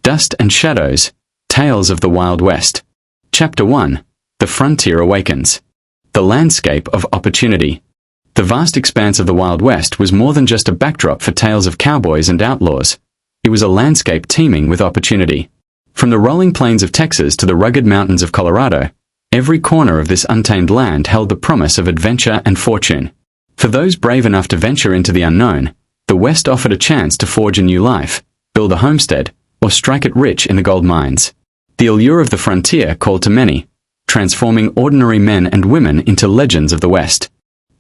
Dust and Shadows, Tales of the Wild West. Chapter 1. The Frontier Awakens. The Landscape of Opportunity. The vast expanse of the Wild West was more than just a backdrop for tales of cowboys and outlaws. It was a landscape teeming with opportunity. From the rolling plains of Texas to the rugged mountains of Colorado, every corner of this untamed land held the promise of adventure and fortune. For those brave enough to venture into the unknown, the West offered a chance to forge a new life, build a homestead, or strike it rich in the gold mines. The allure of the frontier called to many, transforming ordinary men and women into legends of the West.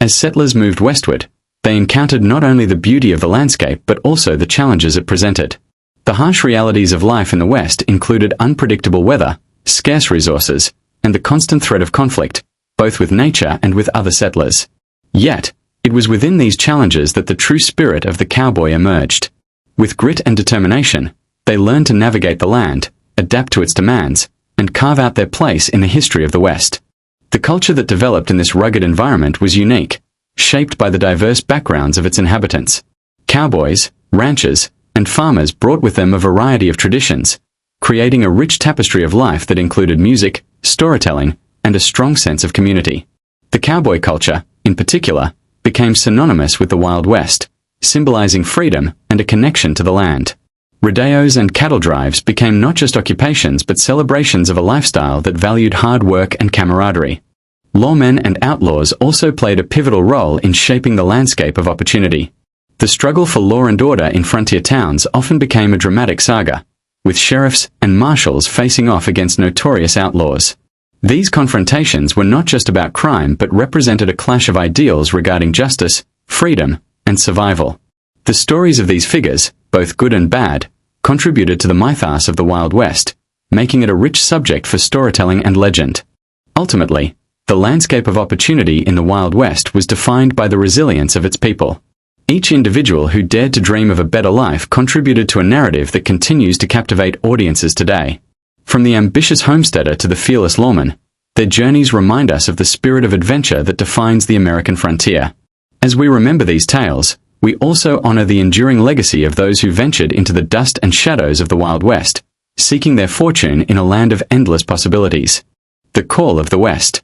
As settlers moved westward, they encountered not only the beauty of the landscape but also the challenges it presented. The harsh realities of life in the West included unpredictable weather, scarce resources, and the constant threat of conflict, both with nature and with other settlers. Yet, it was within these challenges that the true spirit of the cowboy emerged. With grit and determination, they learned to navigate the land, adapt to its demands, and carve out their place in the history of the West. The culture that developed in this rugged environment was unique, shaped by the diverse backgrounds of its inhabitants. Cowboys, ranchers, and farmers brought with them a variety of traditions, creating a rich tapestry of life that included music, storytelling, and a strong sense of community. The cowboy culture, in particular, became synonymous with the Wild West, symbolizing freedom and a connection to the land. Rodeos and cattle drives became not just occupations but celebrations of a lifestyle that valued hard work and camaraderie. Lawmen and outlaws also played a pivotal role in shaping the landscape of opportunity. The struggle for law and order in frontier towns often became a dramatic saga, with sheriffs and marshals facing off against notorious outlaws. These confrontations were not just about crime but represented a clash of ideals regarding justice, freedom, and survival. The stories of these figures, both good and bad, contributed to the mythos of the Wild West, making it a rich subject for storytelling and legend. Ultimately, the landscape of opportunity in the Wild West was defined by the resilience of its people. Each individual who dared to dream of a better life contributed to a narrative that continues to captivate audiences today. From the ambitious homesteader to the fearless lawman, their journeys remind us of the spirit of adventure that defines the American frontier. As we remember these tales, we also honor the enduring legacy of those who ventured into the dust and shadows of the Wild West, seeking their fortune in a land of endless possibilities. The Call of the West.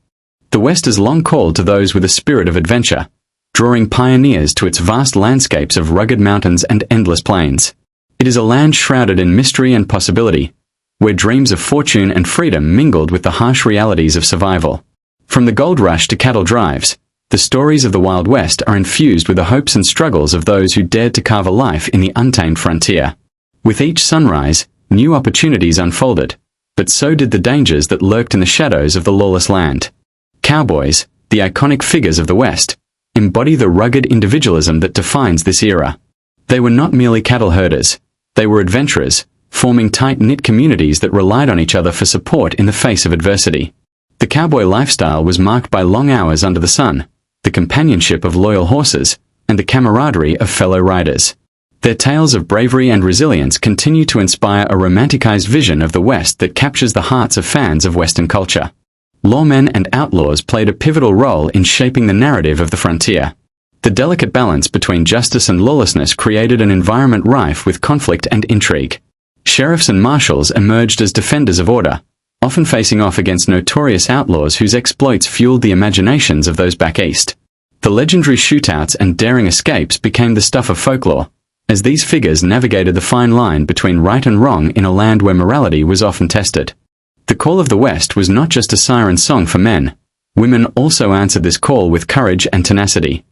The West has long called to those with a spirit of adventure, drawing pioneers to its vast landscapes of rugged mountains and endless plains. It is a land shrouded in mystery and possibility, where dreams of fortune and freedom mingled with the harsh realities of survival. From the gold rush to cattle drives, the stories of the Wild West are infused with the hopes and struggles of those who dared to carve a life in the untamed frontier. With each sunrise, new opportunities unfolded, but so did the dangers that lurked in the shadows of the lawless land. Cowboys, the iconic figures of the West, embody the rugged individualism that defines this era. They were not merely cattle herders, they were adventurers, forming tight-knit communities that relied on each other for support in the face of adversity. The cowboy lifestyle was marked by long hours under the sun, the companionship of loyal horses, and the camaraderie of fellow riders. Their tales of bravery and resilience continue to inspire a romanticized vision of the West that captures the hearts of fans of Western culture. Lawmen and outlaws played a pivotal role in shaping the narrative of the frontier. The delicate balance between justice and lawlessness created an environment rife with conflict and intrigue. Sheriffs and marshals emerged as defenders of order, often facing off against notorious outlaws whose exploits fueled the imaginations of those back east. The legendary shootouts and daring escapes became the stuff of folklore, as these figures navigated the fine line between right and wrong in a land where morality was often tested. The Call of the West was not just a siren song for men. Women also answered this call with courage and tenacity.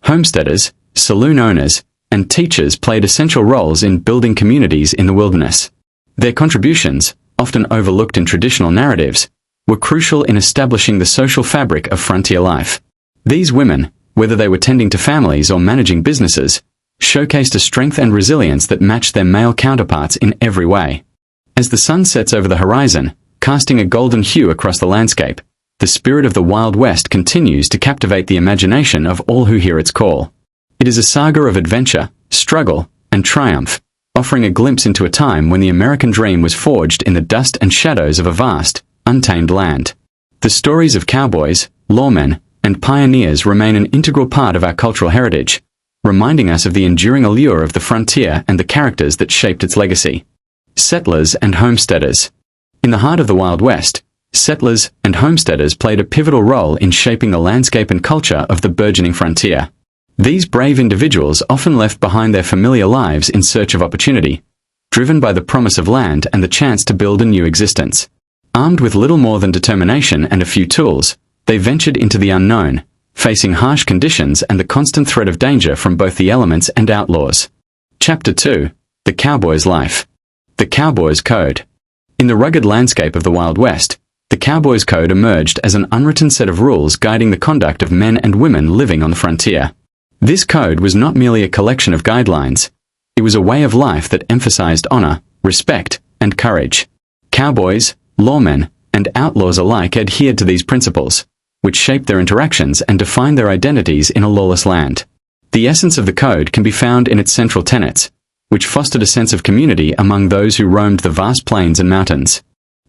Homesteaders, saloon owners, and teachers played essential roles in building communities in the wilderness. Their contributions, often overlooked in traditional narratives, were crucial in establishing the social fabric of frontier life. These women, whether they were tending to families or managing businesses, showcased a strength and resilience that matched their male counterparts in every way. As the sun sets over the horizon, casting a golden hue across the landscape, the spirit of the Wild West continues to captivate the imagination of all who hear its call. It is a saga of adventure, struggle, and triumph, offering a glimpse into a time when the American dream was forged in the dust and shadows of a vast, untamed land. The stories of cowboys, lawmen, and pioneers remain an integral part of our cultural heritage, reminding us of the enduring allure of the frontier and the characters that shaped its legacy. Settlers and homesteaders. In the heart of the Wild West, settlers and homesteaders played a pivotal role in shaping the landscape and culture of the burgeoning frontier. These brave individuals often left behind their familiar lives in search of opportunity, driven by the promise of land and the chance to build a new existence. Armed with little more than determination and a few tools, they ventured into the unknown, facing harsh conditions and the constant threat of danger from both the elements and outlaws. Chapter 2. The Cowboy's Life. The Cowboy's Code. In the rugged landscape of the Wild West, the Cowboy's Code emerged as an unwritten set of rules guiding the conduct of men and women living on the frontier. This code was not merely a collection of guidelines. It was a way of life that emphasized honor, respect, and courage. Cowboys, lawmen, and outlaws alike adhered to these principles, which shaped their interactions and defined their identities in a lawless land. The essence of the code can be found in its central tenets, which fostered a sense of community among those who roamed the vast plains and mountains.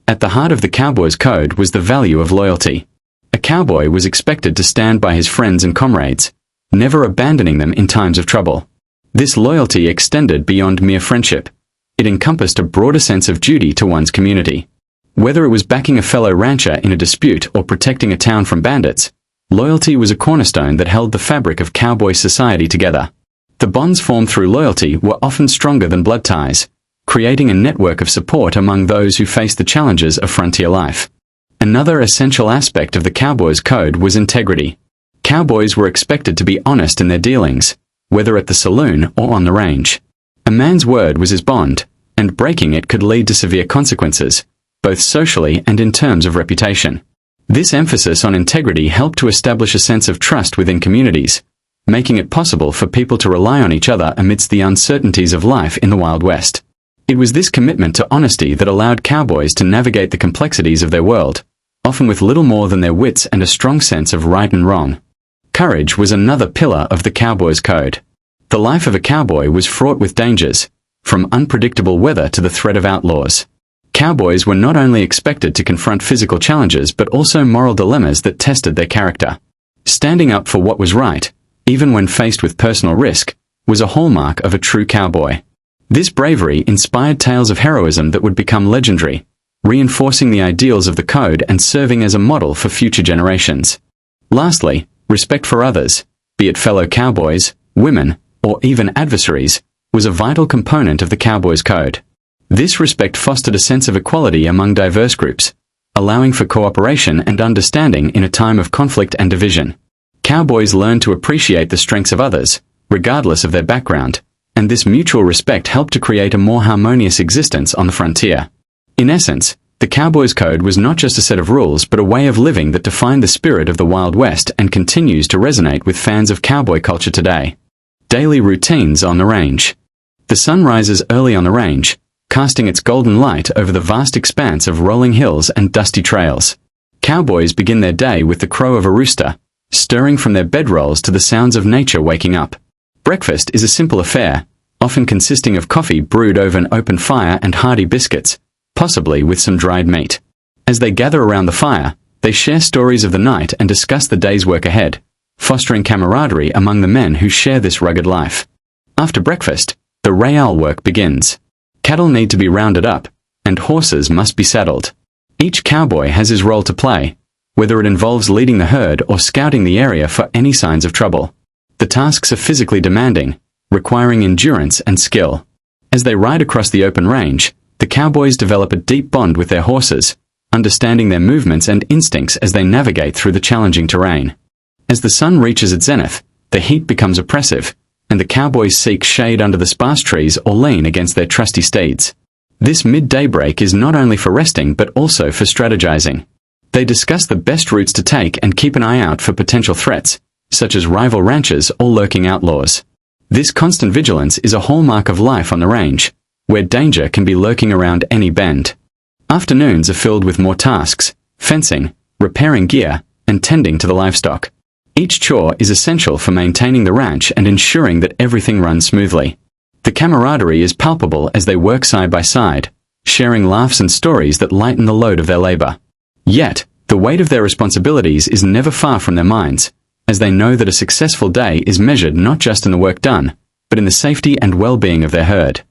At the heart of the Cowboy's Code was the value of loyalty. A cowboy was expected to stand by his friends and comrades, never abandoning them in times of trouble. This loyalty extended beyond mere friendship. It encompassed a broader sense of duty to one's community. Whether it was backing a fellow rancher in a dispute or protecting a town from bandits, loyalty was a cornerstone that held the fabric of cowboy society together. The bonds formed through loyalty were often stronger than blood ties, creating a network of support among those who faced the challenges of frontier life. Another essential aspect of the Cowboy's Code was integrity. Cowboys were expected to be honest in their dealings, whether at the saloon or on the range. A man's word was his bond, and breaking it could lead to severe consequences, both socially and in terms of reputation. This emphasis on integrity helped to establish a sense of trust within communities, making it possible for people to rely on each other amidst the uncertainties of life in the Wild West. It was this commitment to honesty that allowed cowboys to navigate the complexities of their world, often with little more than their wits and a strong sense of right and wrong. Courage was another pillar of the Cowboy's Code. The life of a cowboy was fraught with dangers, from unpredictable weather to the threat of outlaws. Cowboys were not only expected to confront physical challenges but also moral dilemmas that tested their character. Standing up for what was right, even when faced with personal risk, was a hallmark of a true cowboy. This bravery inspired tales of heroism that would become legendary, reinforcing the ideals of the code and serving as a model for future generations. Lastly, respect for others, be it fellow cowboys, women, or even adversaries, was a vital component of the Cowboy's Code. This respect fostered a sense of equality among diverse groups, allowing for cooperation and understanding in a time of conflict and division. Cowboys learned to appreciate the strengths of others, regardless of their background, and this mutual respect helped to create a more harmonious existence on the frontier. In essence, the Cowboy's Code was not just a set of rules but a way of living that defined the spirit of the Wild West and continues to resonate with fans of cowboy culture today. Daily routines on the range. The sun rises early on the range, casting its golden light over the vast expanse of rolling hills and dusty trails. Cowboys begin their day with the crow of a rooster, stirring from their bedrolls to the sounds of nature waking up. Breakfast is a simple affair, often consisting of coffee brewed over an open fire and hearty biscuits, possibly with some dried meat. As they gather around the fire, they share stories of the night and discuss the day's work ahead, fostering camaraderie among the men who share this rugged life. After breakfast, the real work begins. Cattle need to be rounded up, and horses must be saddled. Each cowboy has his role to play, whether it involves leading the herd or scouting the area for any signs of trouble. The tasks are physically demanding, requiring endurance and skill. As they ride across the open range, the cowboys develop a deep bond with their horses, understanding their movements and instincts as they navigate through the challenging terrain. As the sun reaches its zenith, the heat becomes oppressive, and the cowboys seek shade under the sparse trees or lean against their trusty steeds. This midday break is not only for resting but also for strategizing. They discuss the best routes to take and keep an eye out for potential threats, such as rival ranchers or lurking outlaws. This constant vigilance is a hallmark of life on the range, where danger can be lurking around any bend. Afternoons are filled with more tasks: fencing, repairing gear, and tending to the livestock. Each chore is essential for maintaining the ranch and ensuring that everything runs smoothly. The camaraderie is palpable as they work side by side, sharing laughs and stories that lighten the load of their labor. Yet, the weight of their responsibilities is never far from their minds, as they know that a successful day is measured not just in the work done, but in the safety and well-being of their herd.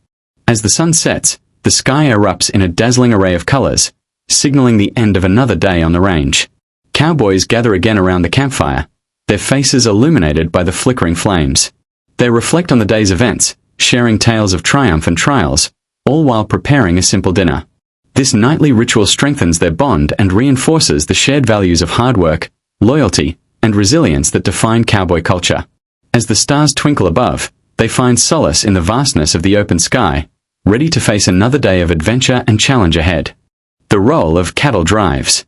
As the sun sets, The sky erupts in a dazzling array of colors, signaling the end of another day on the range. Cowboys gather again around the campfire, their faces illuminated by the flickering flames. They reflect on the day's events, sharing tales of triumph and trials, all while preparing a simple dinner. This nightly ritual strengthens their bond and reinforces the shared values of hard work, loyalty, and resilience that define cowboy culture. As the stars twinkle above, they find solace in the vastness of the open sky, ready to face another day of adventure and challenge ahead. The role of cattle drives.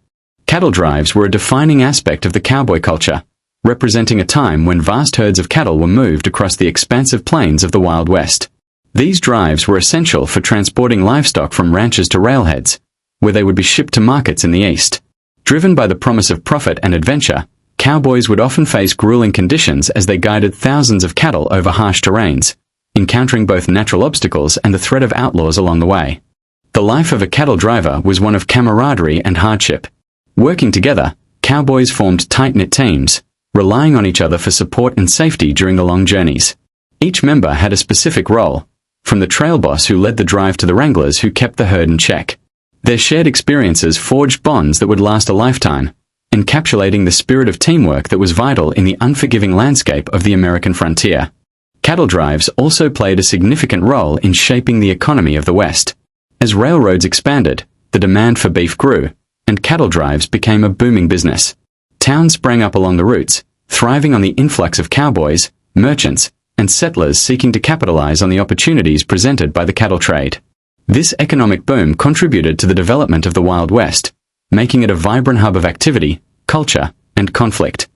Cattle drives were a defining aspect of the cowboy culture, representing a time when vast herds of cattle were moved across the expansive plains of the Wild West. These drives were essential for transporting livestock from ranches to railheads, where they would be shipped to markets in the east. Driven by the promise of profit and adventure, cowboys would often face grueling conditions as they guided thousands of cattle over harsh terrains, encountering both natural obstacles and the threat of outlaws along the way. The life of a cattle driver was one of camaraderie and hardship. Working together, cowboys formed tight-knit teams, relying on each other for support and safety during the long journeys. Each member had a specific role, from the trail boss who led the drive to the wranglers who kept the herd in check. Their shared experiences forged bonds that would last a lifetime, encapsulating the spirit of teamwork that was vital in the unforgiving landscape of the American frontier. Cattle drives also played a significant role in shaping the economy of the West. As railroads expanded, the demand for beef grew, and cattle drives became a booming business. Towns sprang up along the routes, thriving on the influx of cowboys, merchants, and settlers seeking to capitalize on the opportunities presented by the cattle trade. This economic boom contributed to the development of the Wild West, making it a vibrant hub of activity, culture, and conflict.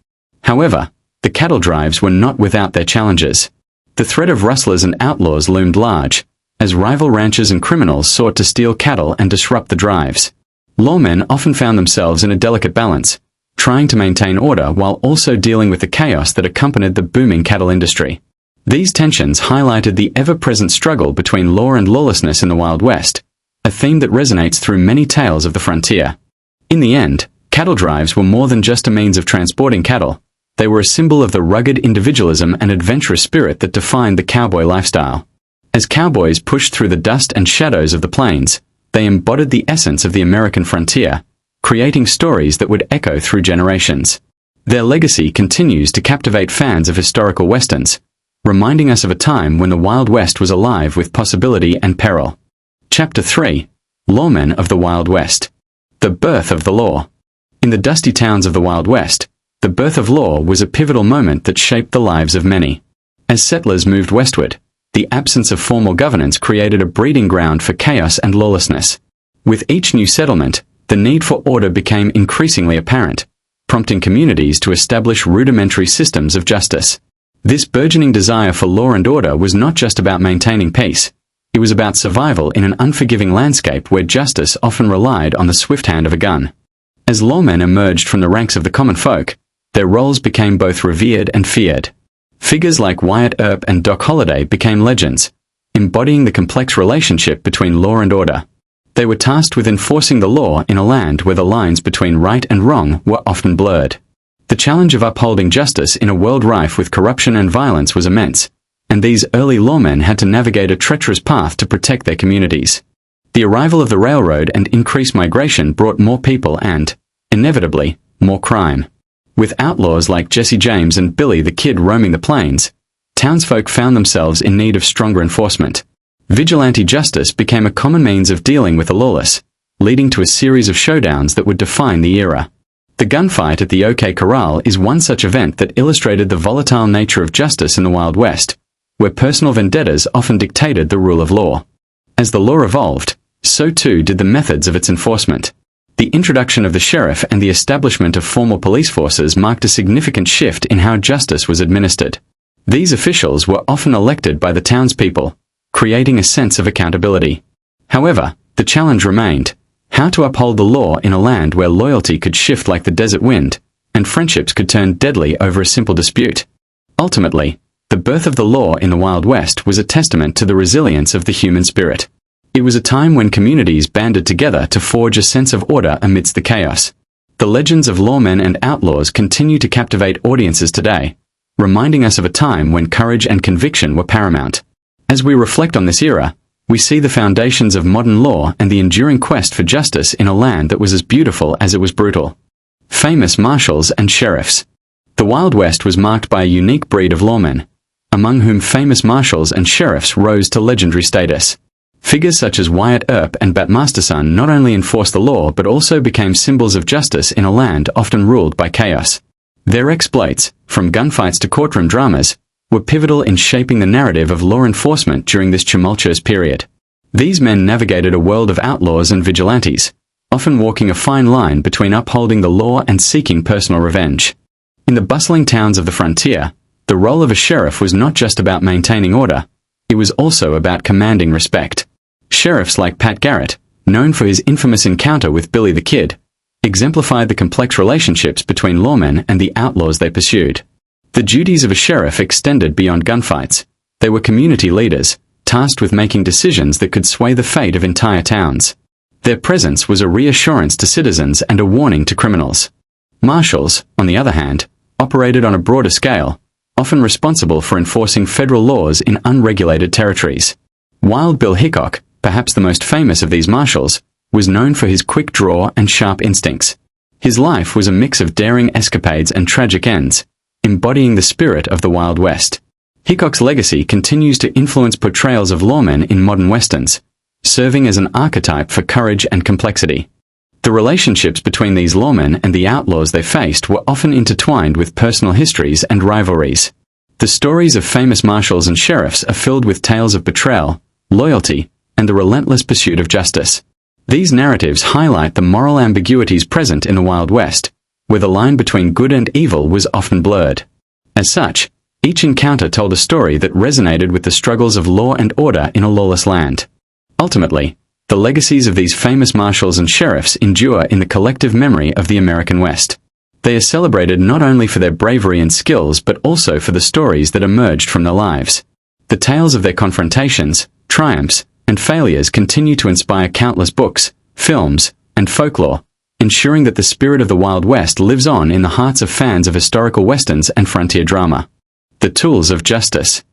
However, the cattle drives were not without their challenges. The threat of rustlers and outlaws loomed large, as rival ranchers and criminals sought to steal cattle and disrupt the drives. Lawmen often found themselves in a delicate balance, trying to maintain order while also dealing with the chaos that accompanied the booming cattle industry. These tensions highlighted the ever-present struggle between law and lawlessness in the Wild West, a theme that resonates through many tales of the frontier. In the end, cattle drives were more than just a means of transporting cattle. They were a symbol of the rugged individualism and adventurous spirit that defined the cowboy lifestyle. As cowboys pushed through the dust and shadows of the plains, they embodied the essence of the American frontier, creating stories that would echo through generations. Their legacy continues to captivate fans of historical westerns, reminding us of a time when the Wild West was alive with possibility and peril. Chapter 3. Lawmen of the Wild West. The birth of the law. In the dusty towns of the Wild West, the birth of law was a pivotal moment that shaped the lives of many. As settlers moved westward, the absence of formal governance created a breeding ground for chaos and lawlessness. With each new settlement, the need for order became increasingly apparent, prompting communities to establish rudimentary systems of justice. This burgeoning desire for law and order was not just about maintaining peace. It was about survival in an unforgiving landscape where justice often relied on the swift hand of a gun. As lawmen emerged from the ranks of the common folk, their roles became both revered and feared. Figures like Wyatt Earp and Doc Holliday became legends, embodying the complex relationship between law and order. They were tasked with enforcing the law in a land where the lines between right and wrong were often blurred. The challenge of upholding justice in a world rife with corruption and violence was immense, and these early lawmen had to navigate a treacherous path to protect their communities. The arrival of the railroad and increased migration brought more people and, inevitably, more crime. With outlaws like Jesse James and Billy the Kid roaming the plains, townsfolk found themselves in need of stronger enforcement. Vigilante justice became a common means of dealing with the lawless, leading to a series of showdowns that would define the era. The gunfight at the OK Corral is one such event that illustrated the volatile nature of justice in the Wild West, where personal vendettas often dictated the rule of law. As the law evolved, so too did the methods of its enforcement. The introduction of the sheriff and the establishment of formal police forces marked a significant shift in how justice was administered. These officials were often elected by the townspeople, creating a sense of accountability. However, the challenge remained: how to uphold the law in a land where loyalty could shift like the desert wind, and friendships could turn deadly over a simple dispute. Ultimately, the birth of the law in the Wild West was a testament to the resilience of the human spirit. It was a time when communities banded together to forge a sense of order amidst the chaos. The legends of lawmen and outlaws continue to captivate audiences today, reminding us of a time when courage and conviction were paramount. As we reflect on this era, We see the foundations of modern law and the enduring quest for justice in a land that was as beautiful as it was brutal. Famous marshals and sheriffs. The Wild West was marked by a unique breed of lawmen, among whom famous marshals and sheriffs rose to legendary status. Figures such as Wyatt Earp and Bat Masterson not only enforced the law but also became symbols of justice in a land often ruled by chaos. Their exploits, from gunfights to courtroom dramas, were pivotal in shaping the narrative of law enforcement during this tumultuous period. These men navigated a world of outlaws and vigilantes, often walking a fine line between upholding the law and seeking personal revenge. In the bustling towns of the frontier, the role of a sheriff was not just about maintaining order, it was also about commanding respect. Sheriffs like Pat Garrett, known for his infamous encounter with Billy the Kid, exemplified the complex relationships between lawmen and the outlaws they pursued. The duties of a sheriff extended beyond gunfights. They were community leaders, tasked with making decisions that could sway the fate of entire towns. Their presence was a reassurance to citizens and a warning to criminals. Marshals, on the other hand, operated on a broader scale, often responsible for enforcing federal laws in unregulated territories. Wild Bill Hickok, perhaps the most famous of these marshals, was known for his quick draw and sharp instincts. His life was a mix of daring escapades and tragic ends, embodying the spirit of the Wild West. Hickok's legacy continues to influence portrayals of lawmen in modern westerns, serving as an archetype for courage and complexity. The relationships between these lawmen and the outlaws they faced were often intertwined with personal histories and rivalries. The stories of famous marshals and sheriffs are filled with tales of betrayal, loyalty, and the relentless pursuit of justice. These narratives highlight the moral ambiguities present in the Wild West, where the line between good and evil was often blurred. As such, each encounter told a story that resonated with the struggles of law and order in a lawless land. Ultimately, the legacies of these famous marshals and sheriffs endure in the collective memory of the American West. They are celebrated not only for their bravery and skills but also for the stories that emerged from their lives. The tales of their confrontations, triumphs, and failures continue to inspire countless books, films, and folklore, ensuring that the spirit of the Wild West lives on in the hearts of fans of historical westerns and frontier drama. The tools of justice.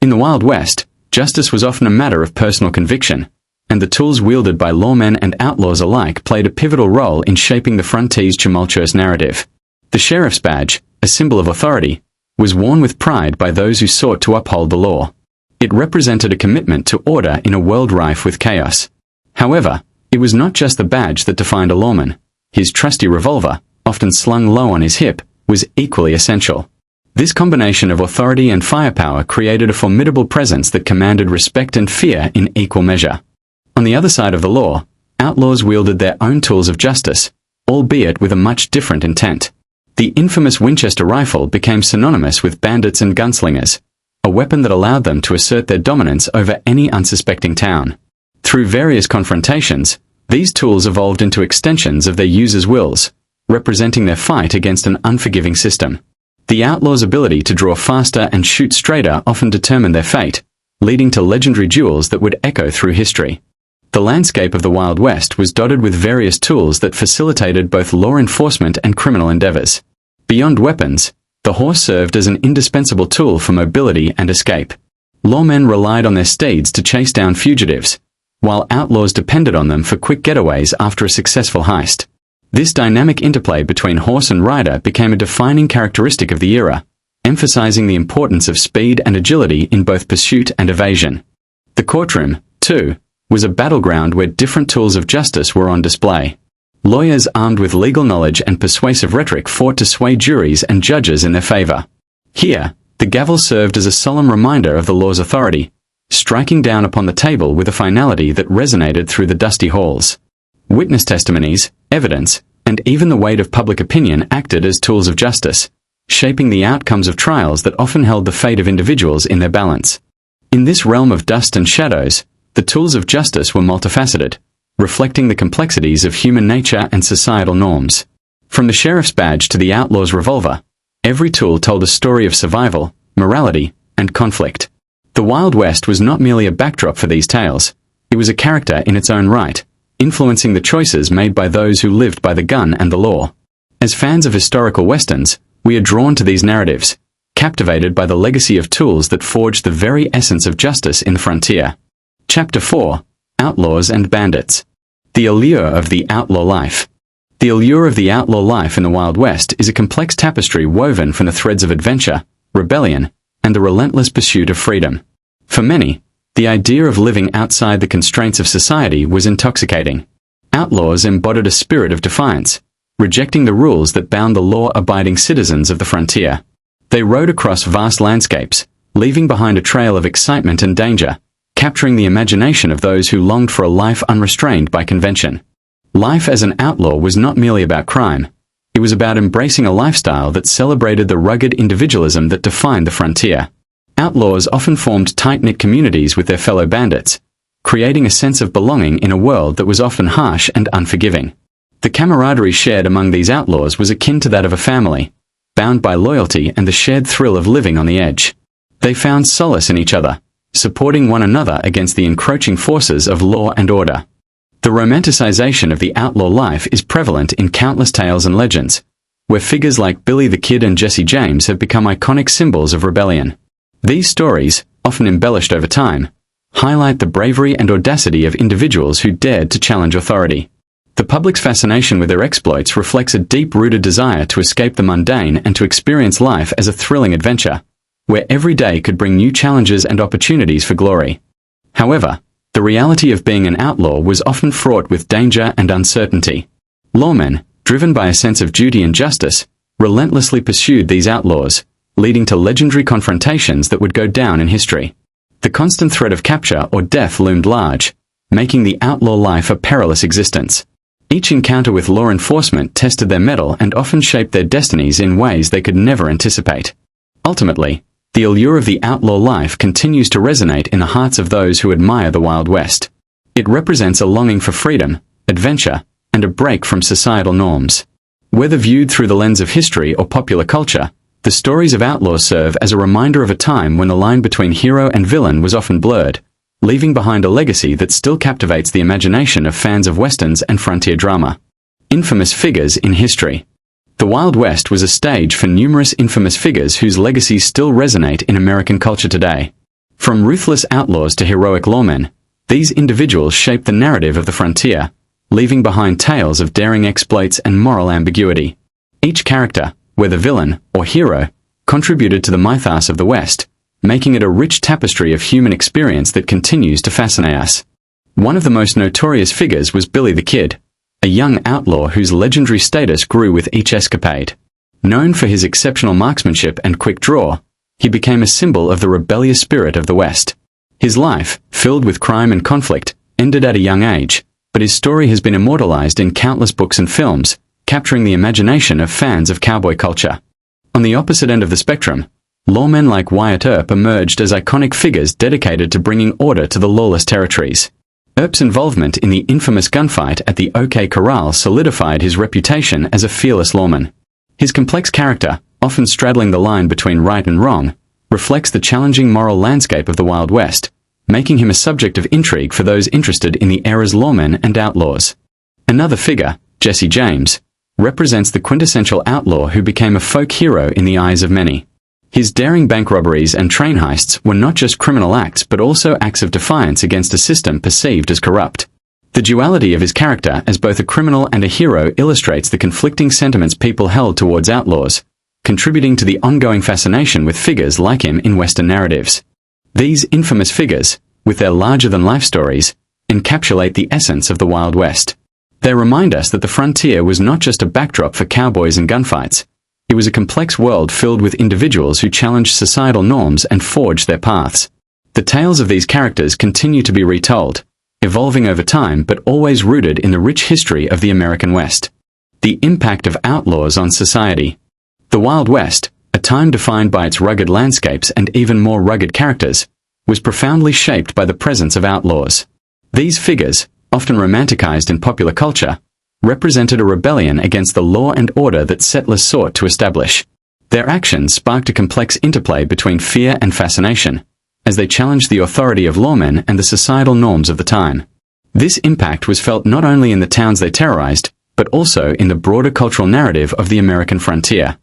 In the Wild West, justice was often a matter of personal conviction, and the tools wielded by lawmen and outlaws alike played a pivotal role in shaping the frontier's tumultuous narrative. The sheriff's badge, a symbol of authority, was worn with pride by those who sought to uphold the law. It represented a commitment to order in a world rife with chaos. However, it was not just the badge that defined a lawman. His trusty revolver, often slung low on his hip, was equally essential. This combination of authority and firepower created a formidable presence that commanded respect and fear in equal measure. On the other side of the law, outlaws wielded their own tools of justice, albeit with a much different intent. The infamous Winchester rifle became synonymous with bandits and gunslingers, a weapon that allowed them to assert their dominance over any unsuspecting town. Through various confrontations, these tools evolved into extensions of their users' wills, representing their fight against an unforgiving system. The outlaws' ability to draw faster and shoot straighter often determined their fate, leading to legendary duels that would echo through history. The landscape of the Wild West was dotted with various tools that facilitated both law enforcement and criminal endeavors. Beyond weapons, the horse served as an indispensable tool for mobility and escape. Lawmen relied on their steeds to chase down fugitives, while outlaws depended on them for quick getaways after a successful heist. This dynamic interplay between horse and rider became a defining characteristic of the era, emphasizing the importance of speed and agility in both pursuit and evasion. The courtroom, too, was a battleground where different tools of justice were on display. Lawyers armed with legal knowledge and persuasive rhetoric fought to sway juries and judges in their favor. Here, the gavel served as a solemn reminder of the law's authority, striking down upon the table with a finality that resonated through the dusty halls. Witness testimonies, evidence, and even the weight of public opinion acted as tools of justice, shaping the outcomes of trials that often held the fate of individuals in their balance. In this realm of dust and shadows, the tools of justice were multifaceted, reflecting the complexities of human nature and societal norms. From the sheriff's badge to the outlaw's revolver, every tool told a story of survival, morality, and conflict. The Wild West was not merely a backdrop for these tales, it was a character in its own right, influencing the choices made by those who lived by the gun and the law. As fans of historical westerns, we are drawn to these narratives, captivated by the legacy of tools that forged the very essence of justice in the frontier. Chapter 4. Outlaws and Bandits. The allure of the outlaw life. The allure of the outlaw life in the Wild West is a complex tapestry woven from the threads of adventure, rebellion, and the relentless pursuit of freedom. For many, the idea of living outside the constraints of society was intoxicating. Outlaws embodied a spirit of defiance, rejecting the rules that bound the law-abiding citizens of the frontier. They rode across vast landscapes, leaving behind a trail of excitement and danger, capturing the imagination of those who longed for a life unrestrained by convention. Life as an outlaw was not merely about crime. It was about embracing a lifestyle that celebrated the rugged individualism that defined the frontier. Outlaws often formed tight-knit communities with their fellow bandits, creating a sense of belonging in a world that was often harsh and unforgiving. The camaraderie shared among these outlaws was akin to that of a family, bound by loyalty and the shared thrill of living on the edge. They found solace in each other, supporting one another against the encroaching forces of law and order. The romanticization of the outlaw life is prevalent in countless tales and legends, where figures like Billy the Kid and Jesse James have become iconic symbols of rebellion. These stories, often embellished over time, highlight the bravery and audacity of individuals who dared to challenge authority. The public's fascination with their exploits reflects a deep-rooted desire to escape the mundane and to experience life as a thrilling adventure, where every day could bring new challenges and opportunities for glory. However, the reality of being an outlaw was often fraught with danger and uncertainty. Lawmen, driven by a sense of duty and justice, relentlessly pursued these outlaws, leading to legendary confrontations that would go down in history. The constant threat of capture or death loomed large, making the outlaw life a perilous existence. Each encounter with law enforcement tested their mettle and often shaped their destinies in ways they could never anticipate. Ultimately, the allure of the outlaw life continues to resonate in the hearts of those who admire the Wild West. It represents a longing for freedom, adventure, and a break from societal norms. Whether viewed through the lens of history or popular culture, the stories of outlaws serve as a reminder of a time when the line between hero and villain was often blurred, leaving behind a legacy that still captivates the imagination of fans of westerns and frontier drama. Infamous figures in history. The Wild West was a stage for numerous infamous figures whose legacies still resonate in American culture today. From ruthless outlaws to heroic lawmen, these individuals shaped the narrative of the frontier, leaving behind tales of daring exploits and moral ambiguity. Each character, whether villain or hero, contributed to the mythos of the West, making it a rich tapestry of human experience that continues to fascinate us. One of the most notorious figures was Billy the Kid, a young outlaw whose legendary status grew with each escapade. Known for his exceptional marksmanship and quick draw, he became a symbol of the rebellious spirit of the West. His life, filled with crime and conflict, ended at a young age, but his story has been immortalized in countless books and films, capturing the imagination of fans of cowboy culture. On the opposite end of the spectrum, lawmen like Wyatt Earp emerged as iconic figures dedicated to bringing order to the lawless territories. Earp's involvement in the infamous gunfight at the OK Corral solidified his reputation as a fearless lawman. His complex character, often straddling the line between right and wrong, reflects the challenging moral landscape of the Wild West, making him a subject of intrigue for those interested in the era's lawmen and outlaws. Another figure, Jesse James, represents the quintessential outlaw who became a folk hero in the eyes of many. His daring bank robberies and train heists were not just criminal acts but also acts of defiance against a system perceived as corrupt. The duality of his character as both a criminal and a hero illustrates the conflicting sentiments people held towards outlaws, contributing to the ongoing fascination with figures like him in Western narratives. These infamous figures, with their larger-than-life stories, encapsulate the essence of the Wild West. They remind us that the frontier was not just a backdrop for cowboys and gunfights. It was a complex world filled with individuals who challenged societal norms and forged their paths. The tales of these characters continue to be retold, evolving over time but always rooted in the rich history of the American West. The impact of outlaws on society. The Wild West, a time defined by its rugged landscapes and even more rugged characters, was profoundly shaped by the presence of outlaws. These figures, often romanticized in popular culture, represented a rebellion against the law and order that settlers sought to establish. Their actions sparked a complex interplay between fear and fascination, as they challenged the authority of lawmen and the societal norms of the time. This impact was felt not only in the towns they terrorized, but also in the broader cultural narrative of the American frontier.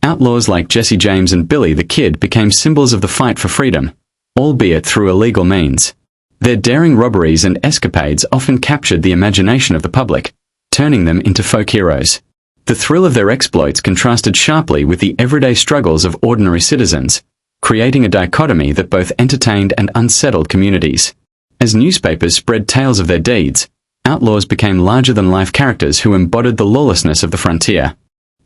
Outlaws like Jesse James and Billy the Kid became symbols of the fight for freedom, albeit through illegal means. Their daring robberies and escapades often captured the imagination of the public, turning them into folk heroes. The thrill of their exploits contrasted sharply with the everyday struggles of ordinary citizens, creating a dichotomy that both entertained and unsettled communities. As newspapers spread tales of their deeds, outlaws became larger-than-life characters who embodied the lawlessness of the frontier.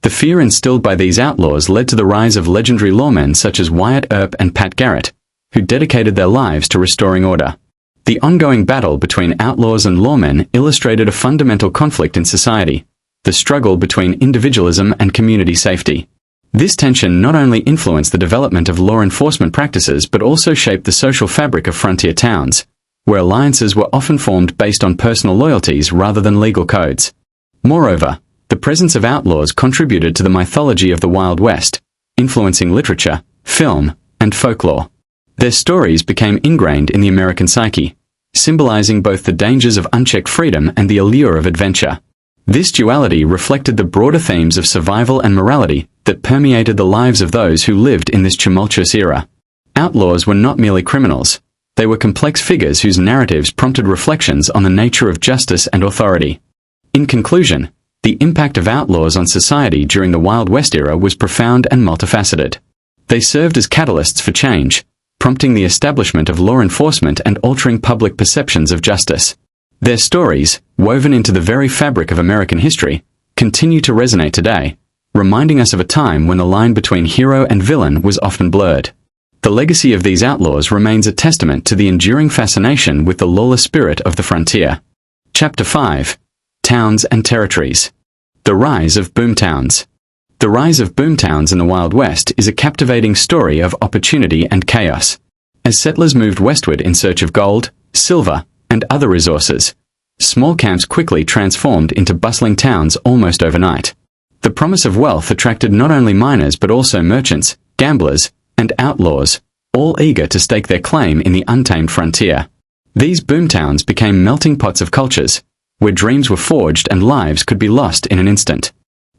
The fear instilled by these outlaws led to the rise of legendary lawmen such as Wyatt Earp and Pat Garrett, who dedicated their lives to restoring order. The ongoing battle between outlaws and lawmen illustrated a fundamental conflict in society, the struggle between individualism and community safety. This tension not only influenced the development of law enforcement practices but also shaped the social fabric of frontier towns, where alliances were often formed based on personal loyalties rather than legal codes. Moreover, the presence of outlaws contributed to the mythology of the Wild West, influencing literature, film, and folklore. Their stories became ingrained in the American psyche, symbolizing both the dangers of unchecked freedom and the allure of adventure. This duality reflected the broader themes of survival and morality that permeated the lives of those who lived in this tumultuous era. Outlaws were not merely criminals. They were complex figures whose narratives prompted reflections on the nature of justice and authority. In conclusion, the impact of outlaws on society during the Wild West era was profound and multifaceted. They served as catalysts for change, prompting the establishment of law enforcement and altering public perceptions of justice. Their stories, woven into the very fabric of American history, continue to resonate today, reminding us of a time when the line between hero and villain was often blurred. The legacy of these outlaws remains a testament to the enduring fascination with the lawless spirit of the frontier. Chapter 5. Towns and Territories. The Rise of Boomtowns. The rise of boomtowns in the Wild West is a captivating story of opportunity and chaos. As settlers moved westward in search of gold, silver, and other resources, small camps quickly transformed into bustling towns almost overnight. The promise of wealth attracted not only miners but also merchants, gamblers, and outlaws, all eager to stake their claim in the untamed frontier. These boomtowns became melting pots of cultures, where dreams were forged and lives could be lost in an instant.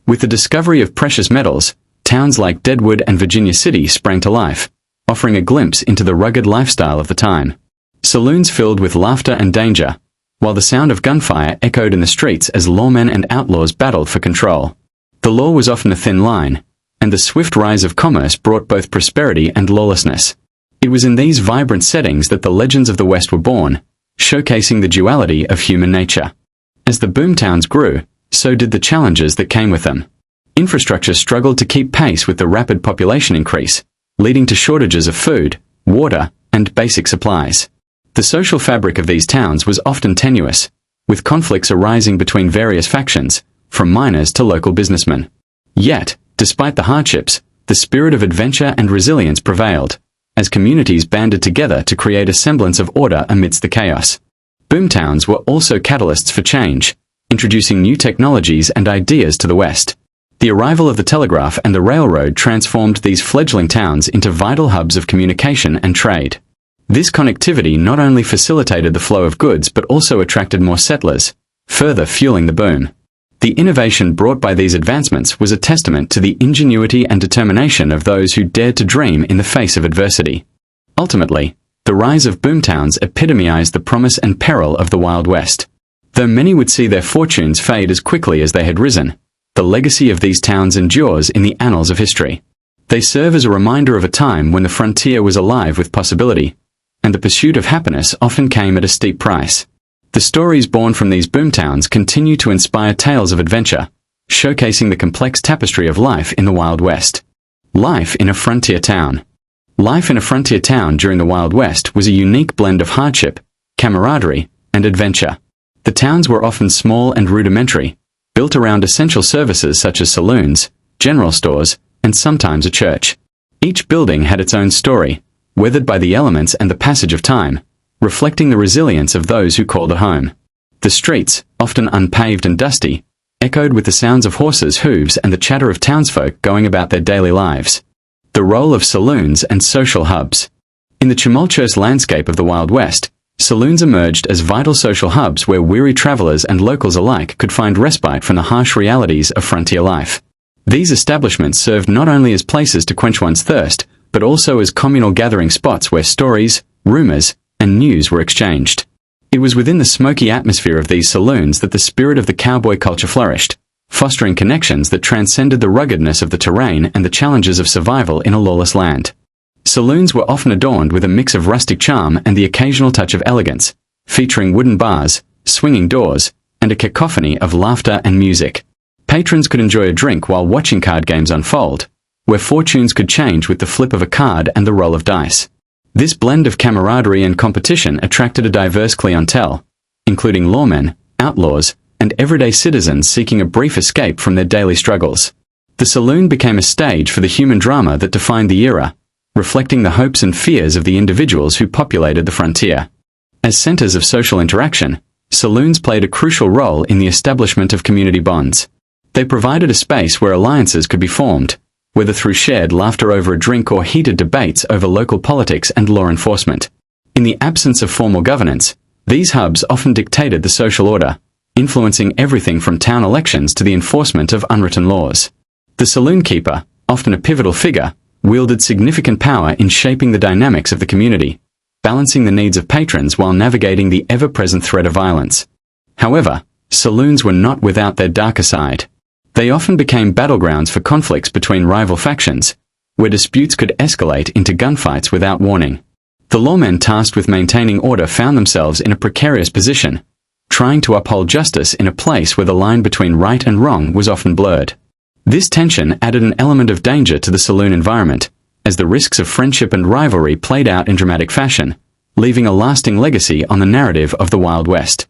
With the discovery of precious metals, towns like Deadwood and Virginia City sprang to life, offering a glimpse into the rugged lifestyle of the time. Saloons filled with laughter and danger, while the sound of gunfire echoed in the streets as lawmen and outlaws battled for control. The law was often a thin line, and the swift rise of commerce brought both prosperity and lawlessness. It was in these vibrant settings that the legends of the West were born, showcasing the duality of human nature. As the boomtowns grew, so did the challenges that came with them. Infrastructure struggled to keep pace with the rapid population increase, leading to shortages of food, water, and basic supplies. The social fabric of these towns was often tenuous, with conflicts arising between various factions, from miners to local businessmen. Yet, despite the hardships, the spirit of adventure and resilience prevailed, as communities banded together to create a semblance of order amidst the chaos. Boomtowns were also catalysts for change, introducing new technologies and ideas to the West. The arrival of the telegraph and the railroad transformed these fledgling towns into vital hubs of communication and trade. This connectivity not only facilitated the flow of goods but also attracted more settlers, further fueling the boom. The innovation brought by these advancements was a testament to the ingenuity and determination of those who dared to dream in the face of adversity. Ultimately, the rise of boomtowns epitomized the promise and peril of the Wild West. Though many would see their fortunes fade as quickly as they had risen, the legacy of these towns endures in the annals of history. They serve as a reminder of a time when the frontier was alive with possibility, and the pursuit of happiness often came at a steep price. The stories born from these boomtowns continue to inspire tales of adventure, showcasing the complex tapestry of life in the Wild West. Life in a frontier town. Life in a frontier town during the Wild West was a unique blend of hardship, camaraderie, and adventure. The towns were often small and rudimentary, built around essential services such as saloons, general stores, and sometimes a church. Each building had its own story, weathered by the elements and the passage of time, reflecting the resilience of those who called it home. The streets, often unpaved and dusty, echoed with the sounds of horses' hooves and the chatter of townsfolk going about their daily lives. The role of saloons and social hubs. In the tumultuous landscape of the Wild West, saloons emerged as vital social hubs where weary travelers and locals alike could find respite from the harsh realities of frontier life. These establishments served not only as places to quench one's thirst, but also as communal gathering spots where stories, rumors, and news were exchanged. It was within the smoky atmosphere of these saloons that the spirit of the cowboy culture flourished, fostering connections that transcended the ruggedness of the terrain and the challenges of survival in a lawless land. Saloons were often adorned with a mix of rustic charm and the occasional touch of elegance, featuring wooden bars, swinging doors, and a cacophony of laughter and music. Patrons could enjoy a drink while watching card games unfold, where fortunes could change with the flip of a card and the roll of dice. This blend of camaraderie and competition attracted a diverse clientele, including lawmen, outlaws, and everyday citizens seeking a brief escape from their daily struggles. The saloon became a stage for the human drama that defined the era, reflecting the hopes and fears of the individuals who populated the frontier. As centers of social interaction, saloons played a crucial role in the establishment of community bonds. They provided a space where alliances could be formed, whether through shared laughter over a drink or heated debates over local politics and law enforcement. In the absence of formal governance, these hubs often dictated the social order, influencing everything from town elections to the enforcement of unwritten laws. The saloon keeper, often a pivotal figure, wielded significant power in shaping the dynamics of the community, balancing the needs of patrons while navigating the ever-present threat of violence. However, saloons were not without their darker side. They often became battlegrounds for conflicts between rival factions, where disputes could escalate into gunfights without warning. The lawmen tasked with maintaining order found themselves in a precarious position, trying to uphold justice in a place where the line between right and wrong was often blurred. This tension added an element of danger to the saloon environment, as the risks of friendship and rivalry played out in dramatic fashion, leaving a lasting legacy on the narrative of the Wild West.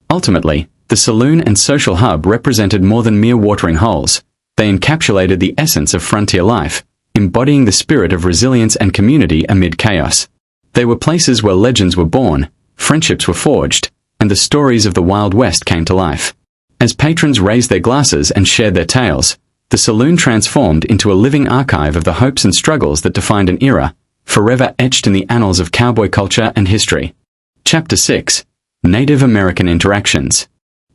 Ultimately, the saloon and social hub represented more than mere watering holes. They encapsulated the essence of frontier life, embodying the spirit of resilience and community amid chaos. They were places where legends were born, friendships were forged, and the stories of the Wild West came to life. As patrons raised their glasses and shared their tales, the saloon transformed into a living archive of the hopes and struggles that defined an era, forever etched in the annals of cowboy culture and history. Chapter 6. Native American Interactions.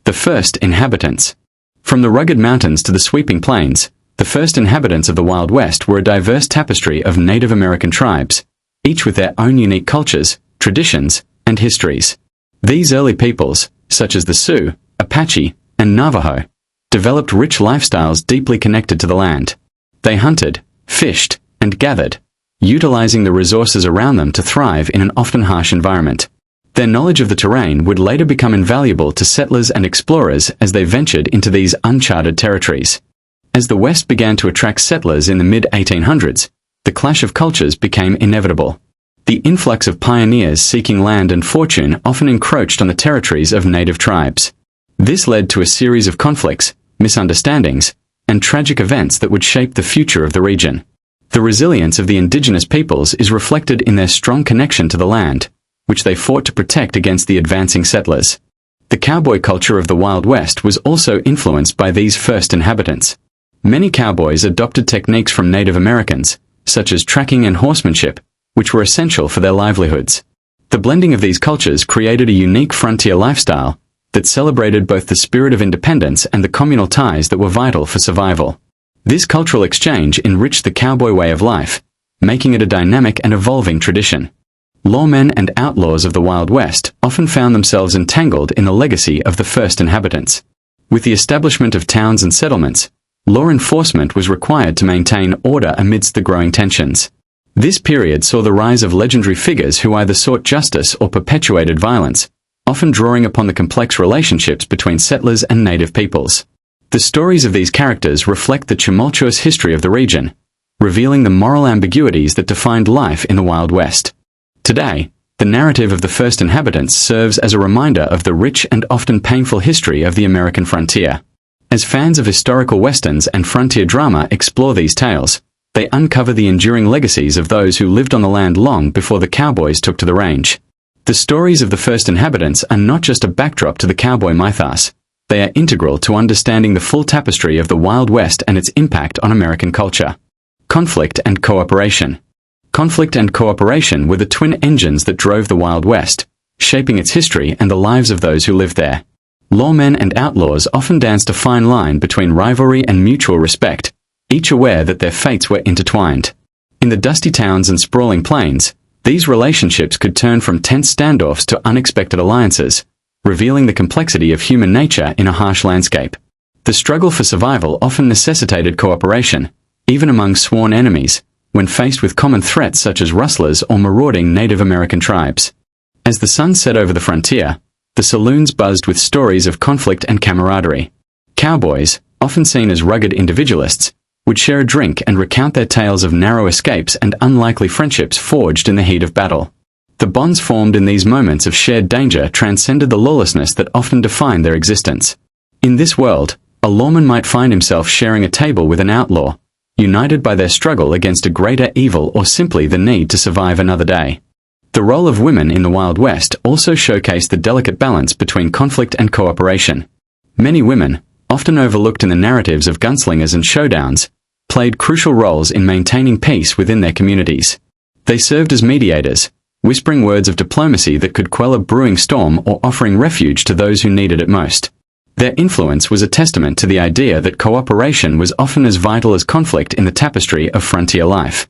The First Inhabitants. From the rugged mountains to the sweeping plains, the first inhabitants of the Wild West were a diverse tapestry of Native American tribes, each with their own unique cultures, traditions, and histories. These early peoples, such as the Sioux, Apache, and Navajo, developed rich lifestyles deeply connected to the land. They hunted, fished, and gathered, utilizing the resources around them to thrive in an often harsh environment. Their knowledge of the terrain would later become invaluable to settlers and explorers as they ventured into these uncharted territories. As the West began to attract settlers in the mid-1800s, the clash of cultures became inevitable. The influx of pioneers seeking land and fortune often encroached on the territories of native tribes. This led to a series of conflicts, misunderstandings, and tragic events that would shape the future of the region. The resilience of the indigenous peoples is reflected in their strong connection to the land, which they fought to protect against the advancing settlers. The cowboy culture of the Wild West was also influenced by these first inhabitants. Many cowboys adopted techniques from Native Americans, such as tracking and horsemanship, which were essential for their livelihoods. The blending of these cultures created a unique frontier lifestyle that celebrated both the spirit of independence and the communal ties that were vital for survival. This cultural exchange enriched the cowboy way of life, making it a dynamic and evolving tradition. Lawmen and outlaws of the Wild West often found themselves entangled in the legacy of the first inhabitants. With the establishment of towns and settlements, law enforcement was required to maintain order amidst the growing tensions. This period saw the rise of legendary figures who either sought justice or perpetuated violence, often drawing upon the complex relationships between settlers and native peoples. The stories of these characters reflect the tumultuous history of the region, revealing the moral ambiguities that defined life in the Wild West. Today, the narrative of the first inhabitants serves as a reminder of the rich and often painful history of the American frontier. As fans of historical westerns and frontier drama explore these tales, they uncover the enduring legacies of those who lived on the land long before the cowboys took to the range. The stories of the first inhabitants are not just a backdrop to the cowboy mythos. They are integral to understanding the full tapestry of the Wild West and its impact on American culture. Conflict and cooperation. Conflict and cooperation were the twin engines that drove the Wild West, shaping its history and the lives of those who lived there. Lawmen and outlaws often danced a fine line between rivalry and mutual respect, each aware that their fates were intertwined. In the dusty towns and sprawling plains, These relationships could turn from tense standoffs to unexpected alliances, revealing the complexity of human nature in a harsh landscape. The struggle for survival often necessitated cooperation, even among sworn enemies, when faced with common threats such as rustlers or marauding Native American tribes. As the sun set over the frontier, the saloons buzzed with stories of conflict and camaraderie. Cowboys, often seen as rugged individualists, would share a drink and recount their tales of narrow escapes and unlikely friendships forged in the heat of battle. The bonds formed in these moments of shared danger transcended the lawlessness that often defined their existence. In this world, a lawman might find himself sharing a table with an outlaw, united by their struggle against a greater evil or simply the need to survive another day. The role of women in the Wild West also showcased the delicate balance between conflict and cooperation. Many women, often overlooked in the narratives of gunslingers and showdowns, played crucial roles in maintaining peace within their communities. They served as mediators, whispering words of diplomacy that could quell a brewing storm or offering refuge to those who needed it most. Their influence was a testament to the idea that cooperation was often as vital as conflict in the tapestry of frontier life.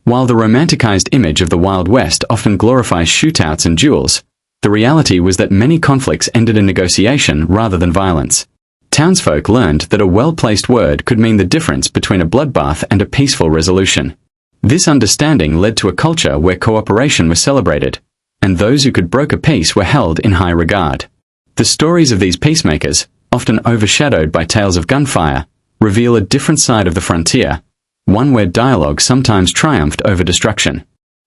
While the romanticized image of the Wild West often glorifies shootouts and duels, the reality was that many conflicts ended in negotiation rather than violence. Townsfolk learned that a well-placed word could mean the difference between a bloodbath and a peaceful resolution. This understanding led to a culture where cooperation was celebrated, and those who could broker peace were held in high regard. The stories of these peacemakers, often overshadowed by tales of gunfire, reveal a different side of the frontier, one where dialogue sometimes triumphed over destruction.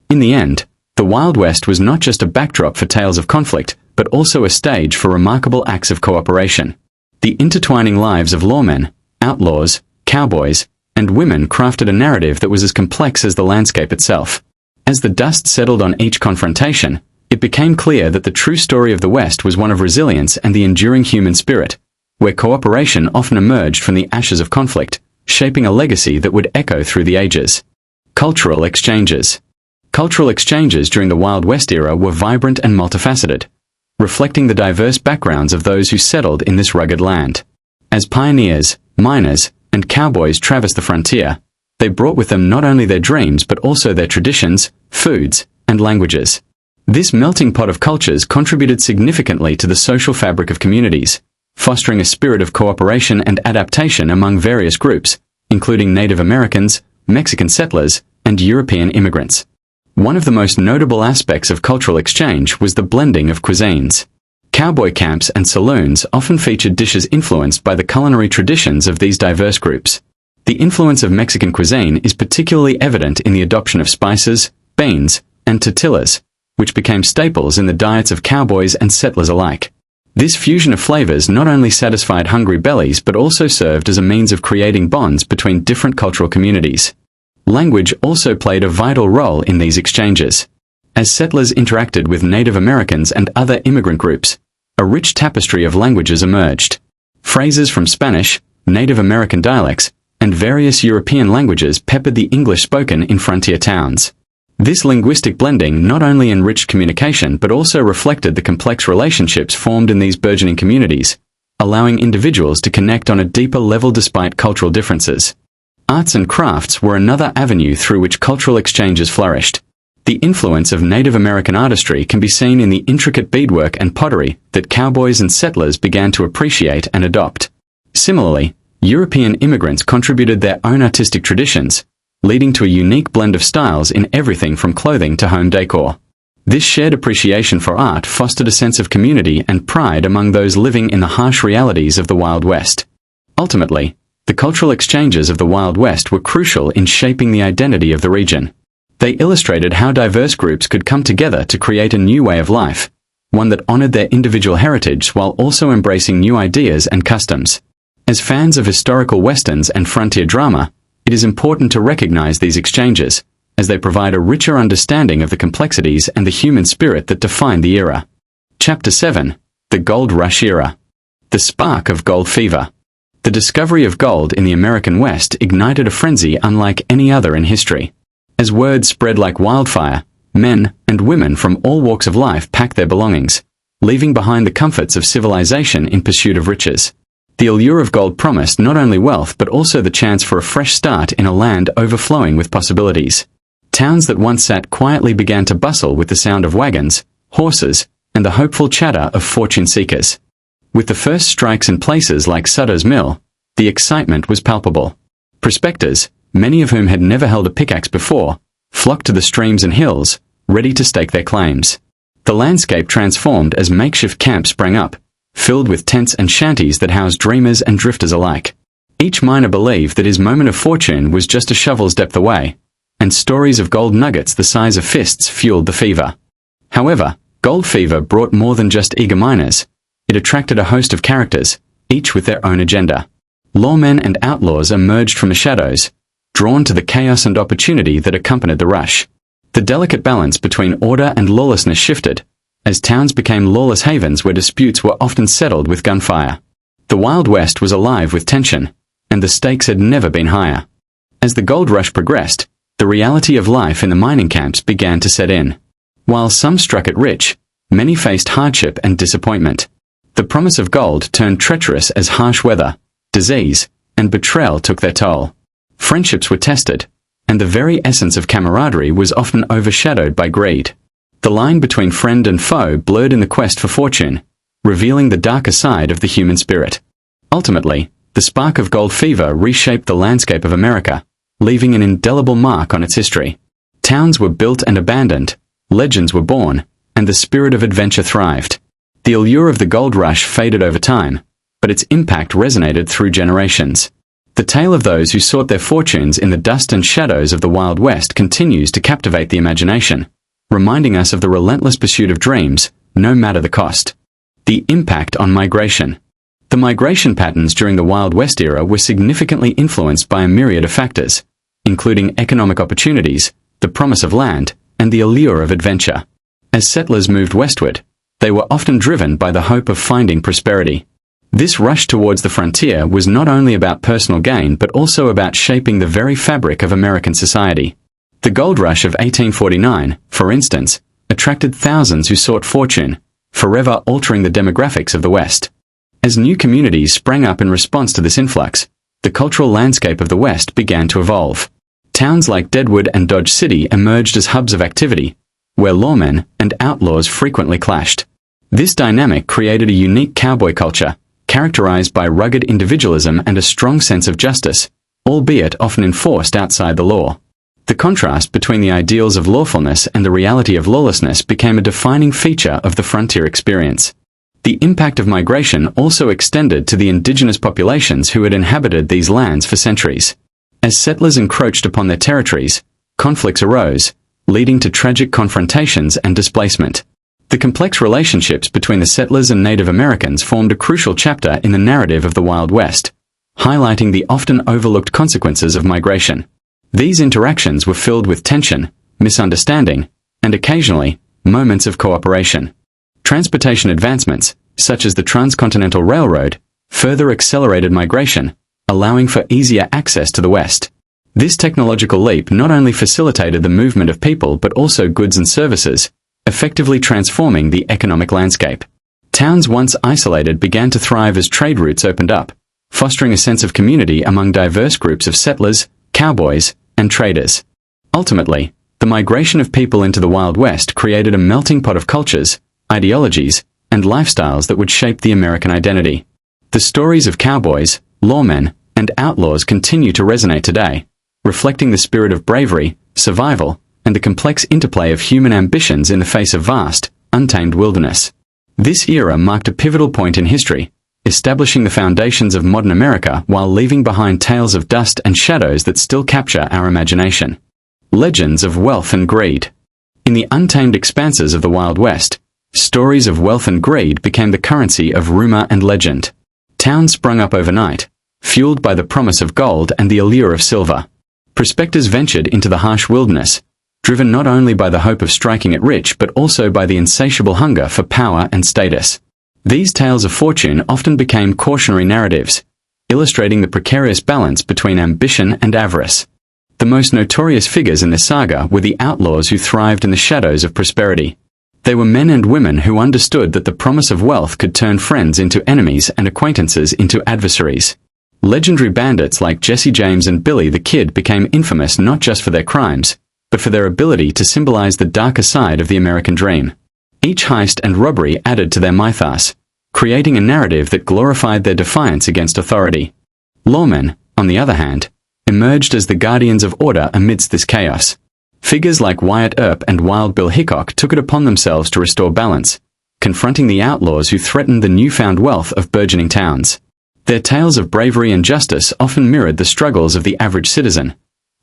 In the end, the Wild West was not just a backdrop for tales of conflict, but also a stage for remarkable acts of cooperation. The intertwining lives of lawmen, outlaws, cowboys, and women crafted a narrative that was as complex as the landscape itself. As the dust settled on each confrontation, it became clear that the true story of the West was one of resilience and the enduring human spirit, where cooperation often emerged from the ashes of conflict, shaping a legacy that would echo through the ages. Cultural exchanges. Cultural exchanges during the Wild West era were vibrant and multifaceted, reflecting the diverse backgrounds of those who settled in this rugged land. As pioneers, miners, and cowboys traversed the frontier, they brought with them not only their dreams but also their traditions, foods, and languages. This melting pot of cultures contributed significantly to the social fabric of communities, fostering a spirit of cooperation and adaptation among various groups, including Native Americans, Mexican settlers, and European immigrants. One of the most notable aspects of cultural exchange was the blending of cuisines. Cowboy camps and saloons often featured dishes influenced by the culinary traditions of these diverse groups. The influence of Mexican cuisine is particularly evident in the adoption of spices, beans, and tortillas, which became staples in the diets of cowboys and settlers alike. This fusion of flavors not only satisfied hungry bellies but also served as a means of creating bonds between different cultural communities. Language also played a vital role in these exchanges. As settlers interacted with Native Americans and other immigrant groups, a rich tapestry of languages emerged. Phrases from Spanish, Native American dialects, and various European languages peppered the English spoken in frontier towns. This linguistic blending not only enriched communication but also reflected the complex relationships formed in these burgeoning communities, allowing individuals to connect on a deeper level despite cultural differences. Arts and crafts were another avenue through which cultural exchanges flourished. The influence of Native American artistry can be seen in the intricate beadwork and pottery that cowboys and settlers began to appreciate and adopt. Similarly, European immigrants contributed their own artistic traditions, leading to a unique blend of styles in everything from clothing to home decor. This shared appreciation for art fostered a sense of community and pride among those living in the harsh realities of the Wild West. Ultimately, the cultural exchanges of the Wild West were crucial in shaping the identity of the region. They illustrated how diverse groups could come together to create a new way of life, one that honored their individual heritage while also embracing new ideas and customs. As fans of historical westerns and frontier drama, it is important to recognize these exchanges, as they provide a richer understanding of the complexities and the human spirit that defined the era. Chapter 7. The Gold Rush Era. The Spark of Gold Fever. The discovery of gold in the American West ignited a frenzy unlike any other in history. As word spread like wildfire, men and women from all walks of life packed their belongings, leaving behind the comforts of civilization in pursuit of riches. The allure of gold promised not only wealth but also the chance for a fresh start in a land overflowing with possibilities. Towns that once sat quietly began to bustle with the sound of wagons, horses, and the hopeful chatter of fortune seekers. With the first strikes in places like Sutter's Mill, the excitement was palpable. Prospectors, many of whom had never held a pickaxe before, flocked to the streams and hills, ready to stake their claims. The landscape transformed as makeshift camps sprang up, filled with tents and shanties that housed dreamers and drifters alike. Each miner believed that his moment of fortune was just a shovel's depth away, and stories of gold nuggets the size of fists fueled the fever. However, gold fever brought more than just eager miners. It attracted a host of characters, each with their own agenda. Lawmen and outlaws emerged from the shadows, drawn to the chaos and opportunity that accompanied the rush. The delicate balance between order and lawlessness shifted, as towns became lawless havens where disputes were often settled with gunfire. The Wild West was alive with tension, and the stakes had never been higher. As the gold rush progressed, the reality of life in the mining camps began to set in. While some struck it rich, many faced hardship and disappointment. The promise of gold turned treacherous as harsh weather, disease, and betrayal took their toll. Friendships were tested, and the very essence of camaraderie was often overshadowed by greed. The line between friend and foe blurred in the quest for fortune, revealing the darker side of the human spirit. Ultimately, the spark of gold fever reshaped the landscape of America, leaving an indelible mark on its history. Towns were built and abandoned, legends were born, and the spirit of adventure thrived. The allure of the gold rush faded over time, but its impact resonated through generations. The tale of those who sought their fortunes in the dust and shadows of the Wild West continues to captivate the imagination, reminding us of the relentless pursuit of dreams, no matter the cost. The impact on migration. The migration patterns during the Wild West era were significantly influenced by a myriad of factors, including economic opportunities, the promise of land, and the allure of adventure. As settlers moved westward, they were often driven by the hope of finding prosperity. This rush towards the frontier was not only about personal gain but also about shaping the very fabric of American society. The gold rush of 1849, for instance, attracted thousands who sought fortune, forever altering the demographics of the West. As new communities sprang up in response to this influx, the cultural landscape of the West began to evolve. Towns like Deadwood and Dodge City emerged as hubs of activity, where lawmen and outlaws frequently clashed. This dynamic created a unique cowboy culture, characterized by rugged individualism and a strong sense of justice, albeit often enforced outside the law. The contrast between the ideals of lawfulness and the reality of lawlessness became a defining feature of the frontier experience. The impact of migration also extended to the indigenous populations who had inhabited these lands for centuries. As settlers encroached upon their territories, conflicts arose, leading to tragic confrontations and displacement. The complex relationships between the settlers and Native Americans formed a crucial chapter in the narrative of the Wild West, highlighting the often overlooked consequences of migration. These interactions were filled with tension, misunderstanding, and occasionally, moments of cooperation. Transportation advancements, such as the Transcontinental Railroad, further accelerated migration, allowing for easier access to the West. This technological leap not only facilitated the movement of people but also goods and services, effectively transforming the economic landscape. Towns once isolated began to thrive as trade routes opened up, fostering a sense of community among diverse groups of settlers, cowboys, and traders. Ultimately, the migration of people into the Wild West created a melting pot of cultures, ideologies, and lifestyles that would shape the American identity. The stories of cowboys, lawmen, and outlaws continue to resonate today, reflecting the spirit of bravery, survival, and the complex interplay of human ambitions in the face of vast, untamed wilderness. This era marked a pivotal point in history, establishing the foundations of modern America while leaving behind tales of dust and shadows that still capture our imagination. Legends of wealth and greed. In the untamed expanses of the Wild West, stories of wealth and greed became the currency of rumor and legend. Towns sprung up overnight, fueled by the promise of gold and the allure of silver. Prospectors ventured into the harsh wilderness, driven not only by the hope of striking it rich but also by the insatiable hunger for power and status. These tales of fortune often became cautionary narratives, illustrating the precarious balance between ambition and avarice. The most notorious figures in this saga were the outlaws who thrived in the shadows of prosperity. They were men and women who understood that the promise of wealth could turn friends into enemies and acquaintances into adversaries. Legendary bandits like Jesse James and Billy the Kid became infamous not just for their crimes, but for their ability to symbolize the darker side of the American dream. Each heist and robbery added to their mythos, creating a narrative that glorified their defiance against authority. Lawmen, on the other hand, emerged as the guardians of order amidst this chaos. Figures like Wyatt Earp and Wild Bill Hickok took it upon themselves to restore balance, confronting the outlaws who threatened the newfound wealth of burgeoning towns. Their tales of bravery and justice often mirrored the struggles of the average citizen,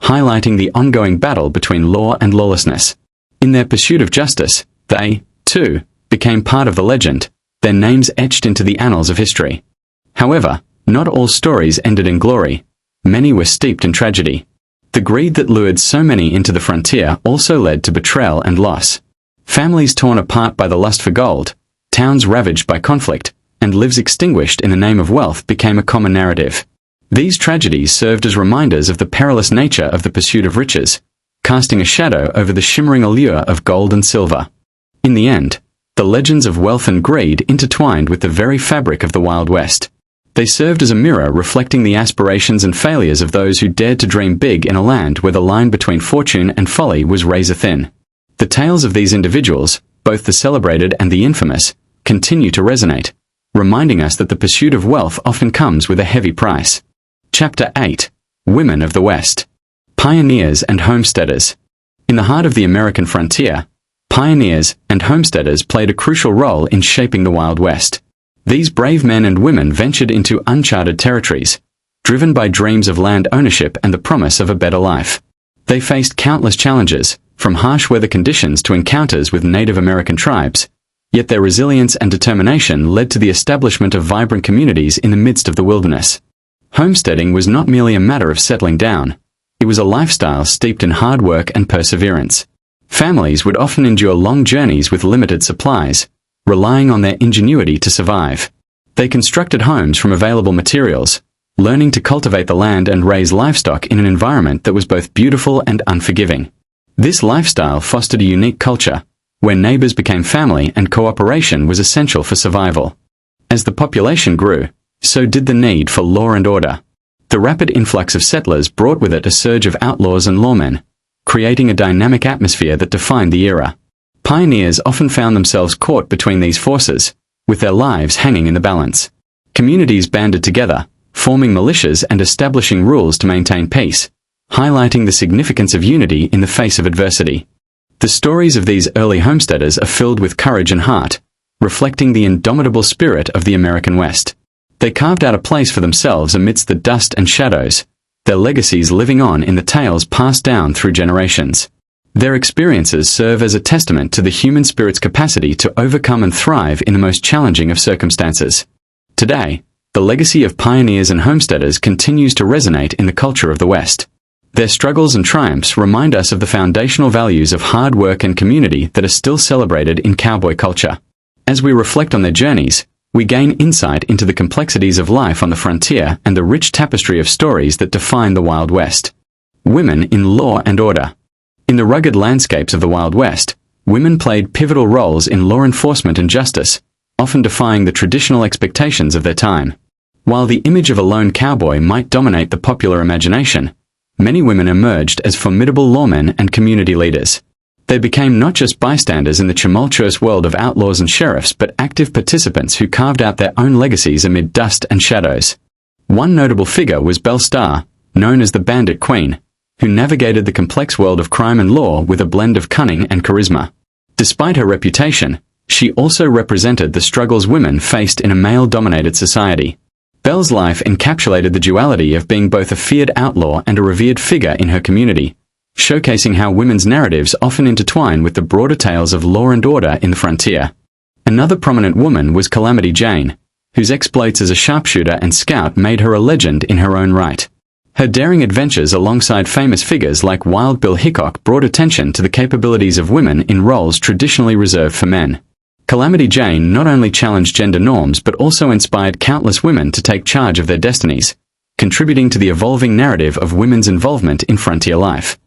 highlighting the ongoing battle between law and lawlessness. In their pursuit of justice, they, too, became part of the legend, their names etched into the annals of history. However, not all stories ended in glory. Many were steeped in tragedy. The greed that lured so many into the frontier also led to betrayal and loss. Families torn apart by the lust for gold, towns ravaged by conflict, and lives extinguished in the name of wealth became a common narrative. These tragedies served as reminders of the perilous nature of the pursuit of riches, casting a shadow over the shimmering allure of gold and silver. In the end, the legends of wealth and greed intertwined with the very fabric of the Wild West. They served as a mirror reflecting the aspirations and failures of those who dared to dream big in a land where the line between fortune and folly was razor thin. The tales of these individuals, both the celebrated and the infamous, continue to resonate, reminding us that the pursuit of wealth often comes with a heavy price. Chapter 8. Women of the West. Pioneers and Homesteaders. In the heart of the American frontier, pioneers and homesteaders played a crucial role in shaping the Wild West. These brave men and women ventured into uncharted territories, driven by dreams of land ownership and the promise of a better life. They faced countless challenges, from harsh weather conditions to encounters with Native American tribes, yet their resilience and determination led to the establishment of vibrant communities in the midst of the wilderness. Homesteading was not merely a matter of settling down. It was a lifestyle steeped in hard work and perseverance. Families would often endure long journeys with limited supplies, relying on their ingenuity to survive. They constructed homes from available materials, learning to cultivate the land and raise livestock in an environment that was both beautiful and unforgiving. This lifestyle fostered a unique culture, where neighbors became family and cooperation was essential for survival. As the population grew, so did the need for law and order. The rapid influx of settlers brought with it a surge of outlaws and lawmen, creating a dynamic atmosphere that defined the era. Pioneers often found themselves caught between these forces, with their lives hanging in the balance. Communities banded together, forming militias and establishing rules to maintain peace, highlighting the significance of unity in the face of adversity. The stories of these early homesteaders are filled with courage and heart, reflecting the indomitable spirit of the American West. They carved out a place for themselves amidst the dust and shadows, their legacies living on in the tales passed down through generations. Their experiences serve as a testament to the human spirit's capacity to overcome and thrive in the most challenging of circumstances. Today, the legacy of pioneers and homesteaders continues to resonate in the culture of the West. Their struggles and triumphs remind us of the foundational values of hard work and community that are still celebrated in cowboy culture. As we reflect on their journeys, we gain insight into the complexities of life on the frontier and the rich tapestry of stories that define the Wild West. Women in law and order. In the rugged landscapes of the Wild West, women played pivotal roles in law enforcement and justice, often defying the traditional expectations of their time. While the image of a lone cowboy might dominate the popular imagination, many women emerged as formidable lawmen and community leaders. They became not just bystanders in the tumultuous world of outlaws and sheriffs but active participants who carved out their own legacies amid dust and shadows. One notable figure was Belle Starr, known as the Bandit Queen, who navigated the complex world of crime and law with a blend of cunning and charisma. Despite her reputation, she also represented the struggles women faced in a male-dominated society. Belle's life encapsulated the duality of being both a feared outlaw and a revered figure in her community, showcasing how women's narratives often intertwine with the broader tales of law and order in the frontier. Another prominent woman was Calamity Jane, whose exploits as a sharpshooter and scout made her a legend in her own right. Her daring adventures alongside famous figures like Wild Bill Hickok brought attention to the capabilities of women in roles traditionally reserved for men. Calamity Jane not only challenged gender norms but also inspired countless women to take charge of their destinies, contributing to the evolving narrative of women's involvement in frontier life.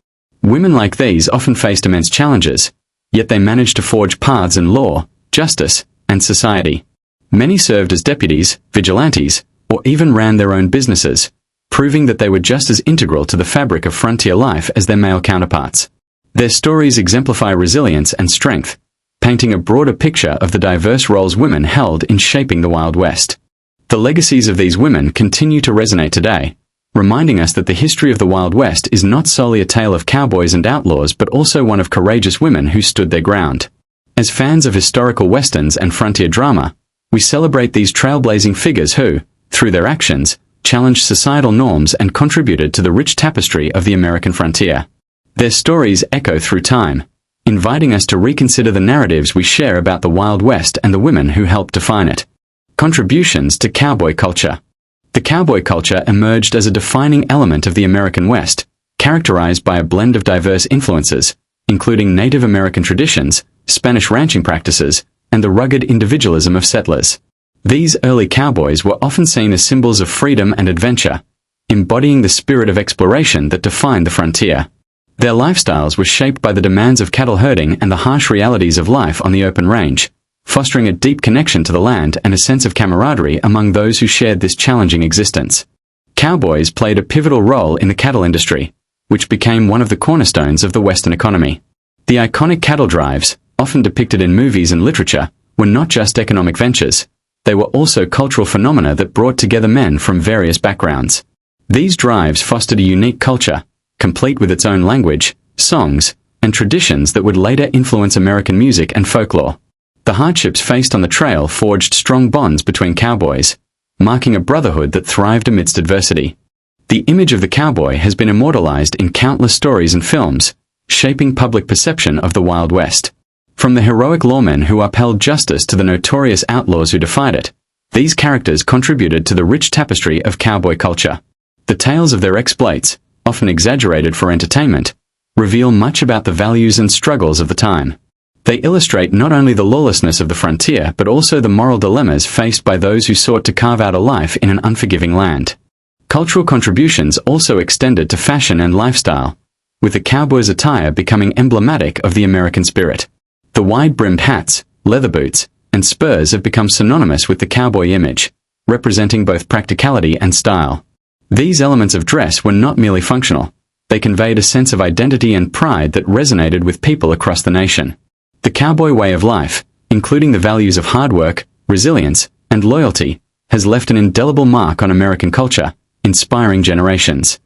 Women like these often faced immense challenges, yet they managed to forge paths in law, justice, and society. Many served as deputies, vigilantes, or even ran their own businesses, proving that they were just as integral to the fabric of frontier life as their male counterparts. Their stories exemplify resilience and strength, painting a broader picture of the diverse roles women held in shaping the Wild West. The legacies of these women continue to resonate today, reminding us that the history of the Wild West is not solely a tale of cowboys and outlaws but also one of courageous women who stood their ground. As fans of historical westerns and frontier drama, we celebrate these trailblazing figures who, through their actions, challenged societal norms and contributed to the rich tapestry of the American frontier. Their stories echo through time, inviting us to reconsider the narratives we share about the Wild West and the women who helped define it. Contributions to cowboy culture. The cowboy culture emerged as a defining element of the American West, characterized by a blend of diverse influences, including Native American traditions, Spanish ranching practices, and the rugged individualism of settlers. These early cowboys were often seen as symbols of freedom and adventure, embodying the spirit of exploration that defined the frontier. Their lifestyles were shaped by the demands of cattle herding and the harsh realities of life on the open range, fostering a deep connection to the land and a sense of camaraderie among those who shared this challenging existence. Cowboys played a pivotal role in the cattle industry, which became one of the cornerstones of the Western economy. The iconic cattle drives, often depicted in movies and literature, were not just economic ventures. They were also cultural phenomena that brought together men from various backgrounds. These drives fostered a unique culture, complete with its own language, songs, and traditions that would later influence American music and folklore. The hardships faced on the trail forged strong bonds between cowboys, marking a brotherhood that thrived amidst adversity. The image of the cowboy has been immortalized in countless stories and films, shaping public perception of the Wild West. From the heroic lawmen who upheld justice to the notorious outlaws who defied it, these characters contributed to the rich tapestry of cowboy culture. The tales of their exploits, often exaggerated for entertainment, reveal much about the values and struggles of the time. They illustrate not only the lawlessness of the frontier but also the moral dilemmas faced by those who sought to carve out a life in an unforgiving land. Cultural contributions also extended to fashion and lifestyle, with the cowboy's attire becoming emblematic of the American spirit. The wide-brimmed hats, leather boots, and spurs have become synonymous with the cowboy image, representing both practicality and style. These elements of dress were not merely functional. They conveyed a sense of identity and pride that resonated with people across the nation. The cowboy way of life, including the values of hard work, resilience, and loyalty, has left an indelible mark on American culture, inspiring generations.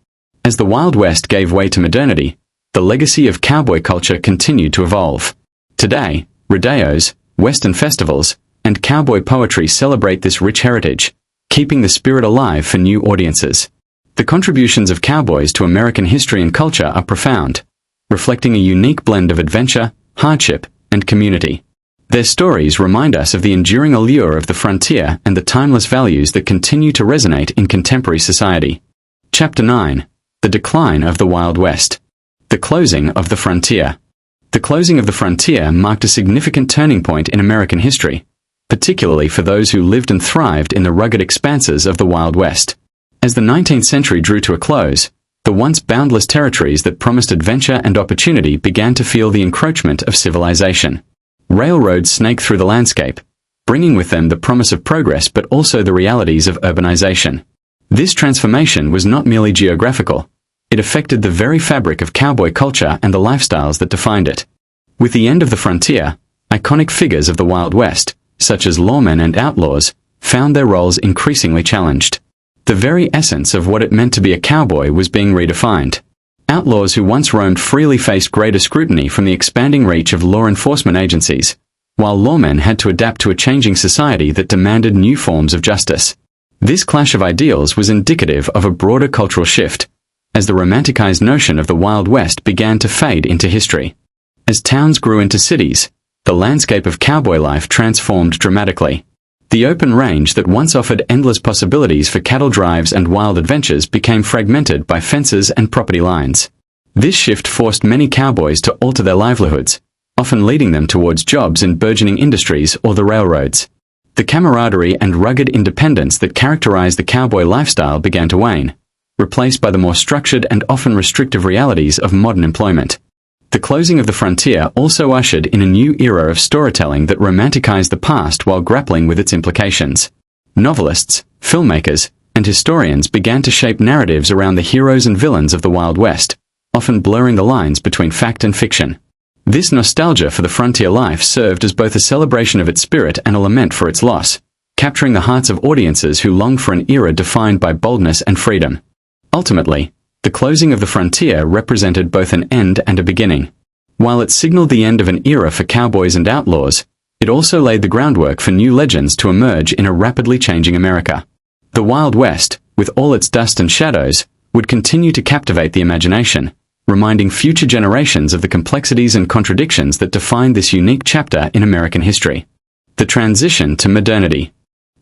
As the Wild West gave way to modernity, the legacy of cowboy culture continued to evolve. Today, rodeos, Western festivals, and cowboy poetry celebrate this rich heritage, keeping the spirit alive for new audiences. The contributions of cowboys to American history and culture are profound, reflecting a unique blend of adventure, hardship, and community. Their stories remind us of the enduring allure of the frontier and the timeless values that continue to resonate in contemporary society. Chapter 9. The Decline of the Wild West. The Closing of the Frontier. The closing of the frontier marked a significant turning point in American history, particularly for those who lived and thrived in the rugged expanses of the Wild West. As the 19th century drew to a close, the once boundless territories that promised adventure and opportunity began to feel the encroachment of civilization. Railroads snaked through the landscape, bringing with them the promise of progress but also the realities of urbanization. This transformation was not merely geographical. It affected the very fabric of cowboy culture and the lifestyles that defined it. With the end of the frontier, iconic figures of the Wild West, such as lawmen and outlaws, found their roles increasingly challenged. The very essence of what it meant to be a cowboy was being redefined. Outlaws who once roamed freely faced greater scrutiny from the expanding reach of law enforcement agencies, while lawmen had to adapt to a changing society that demanded new forms of justice. This clash of ideals was indicative of a broader cultural shift, as the romanticized notion of the Wild West began to fade into history. As towns grew into cities, the landscape of cowboy life transformed dramatically. The open range that once offered endless possibilities for cattle drives and wild adventures became fragmented by fences and property lines. This shift forced many cowboys to alter their livelihoods, often leading them towards jobs in burgeoning industries or the railroads. The camaraderie and rugged independence that characterized the cowboy lifestyle began to wane, replaced by the more structured and often restrictive realities of modern employment. The closing of the frontier also ushered in a new era of storytelling that romanticized the past while grappling with its implications. Novelists, filmmakers, and historians began to shape narratives around the heroes and villains of the Wild West, often blurring the lines between fact and fiction. This nostalgia for the frontier life served as both a celebration of its spirit and a lament for its loss, capturing the hearts of audiences who longed for an era defined by boldness and freedom. Ultimately, the closing of the frontier represented both an end and a beginning. While it signaled the end of an era for cowboys and outlaws, it also laid the groundwork for new legends to emerge in a rapidly changing America. The Wild West, with all its dust and shadows, would continue to captivate the imagination, reminding future generations of the complexities and contradictions that defined this unique chapter in American history. The transition to modernity.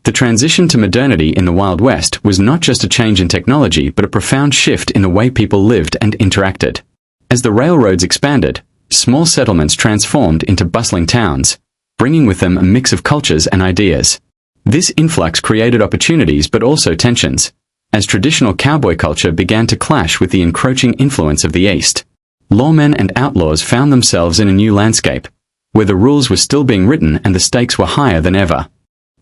The transition to modernity in the Wild West was not just a change in technology but a profound shift in the way people lived and interacted. As the railroads expanded, small settlements transformed into bustling towns, bringing with them a mix of cultures and ideas. This influx created opportunities but also tensions, as traditional cowboy culture began to clash with the encroaching influence of the East. Lawmen and outlaws found themselves in a new landscape, where the rules were still being written and the stakes were higher than ever.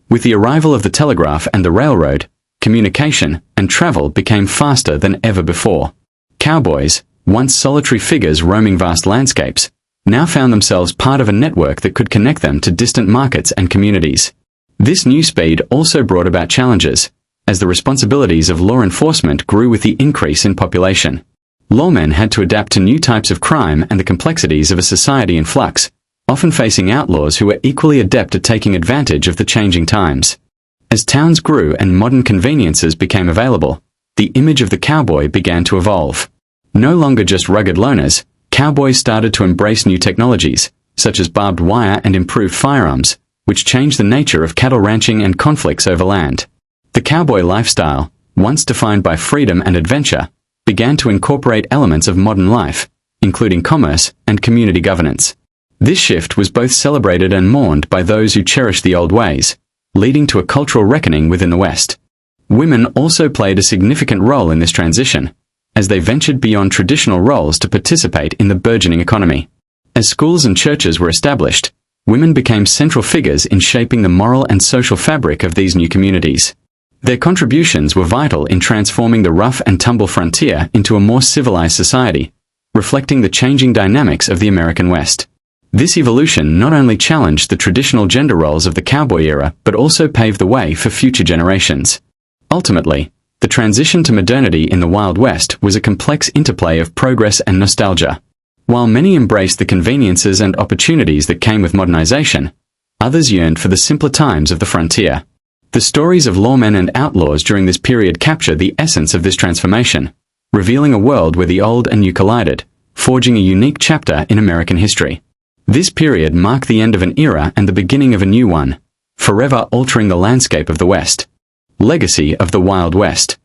With the arrival of the telegraph and the railroad, communication and travel became faster than ever before. Cowboys, once solitary figures roaming vast landscapes, now found themselves part of a network that could connect them to distant markets and communities. This new speed also brought about challenges, as the responsibilities of law enforcement grew with the increase in population. Lawmen had to adapt to new types of crime and the complexities of a society in flux, often facing outlaws who were equally adept at taking advantage of the changing times. As towns grew and modern conveniences became available, the image of the cowboy began to evolve. No longer just rugged loners, cowboys started to embrace new technologies, such as barbed wire and improved firearms, which changed the nature of cattle ranching and conflicts over land. The cowboy lifestyle, once defined by freedom and adventure, began to incorporate elements of modern life, including commerce and community governance. This shift was both celebrated and mourned by those who cherished the old ways, leading to a cultural reckoning within the West. Women also played a significant role in this transition, as they ventured beyond traditional roles to participate in the burgeoning economy. As schools and churches were established, women became central figures in shaping the moral and social fabric of these new communities. Their contributions were vital in transforming the rough-and-tumble frontier into a more civilized society, reflecting the changing dynamics of the American West. This evolution not only challenged the traditional gender roles of the cowboy era but also paved the way for future generations. Ultimately, the transition to modernity in the Wild West was a complex interplay of progress and nostalgia. While many embraced the conveniences and opportunities that came with modernization, others yearned for the simpler times of the frontier. The stories of lawmen and outlaws during this period capture the essence of this transformation, revealing a world where the old and new collided, forging a unique chapter in American history. This period marked the end of an era and the beginning of a new one, forever altering the landscape of the West. Legacy of the Wild West.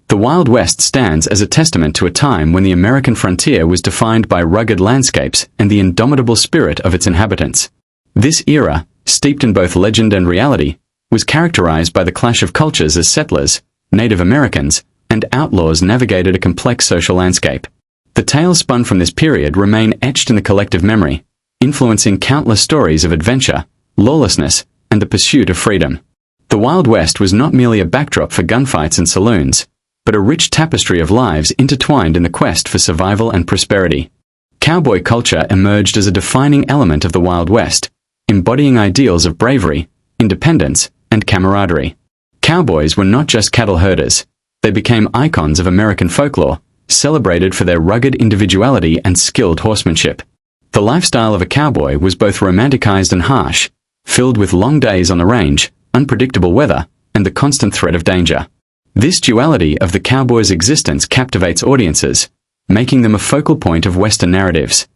The Wild West stands as a testament to a time when the American frontier was defined by rugged landscapes and the indomitable spirit of its inhabitants. This era, steeped in both legend and reality, was characterized by the clash of cultures as settlers, Native Americans, and outlaws navigated a complex social landscape. The tales spun from this period remain etched in the collective memory, influencing countless stories of adventure, lawlessness, and the pursuit of freedom. The Wild West was not merely a backdrop for gunfights and saloons, but a rich tapestry of lives intertwined in the quest for survival and prosperity. Cowboy culture emerged as a defining element of the Wild West, embodying ideals of bravery, independence, and camaraderie. Cowboys were not just cattle herders. They became icons of American folklore, celebrated for their rugged individuality and skilled horsemanship. The lifestyle of a cowboy was both romanticized and harsh, filled with long days on the range, unpredictable weather, and the constant threat of danger. This duality of the cowboy's existence captivates audiences, making them a focal point of Western narratives.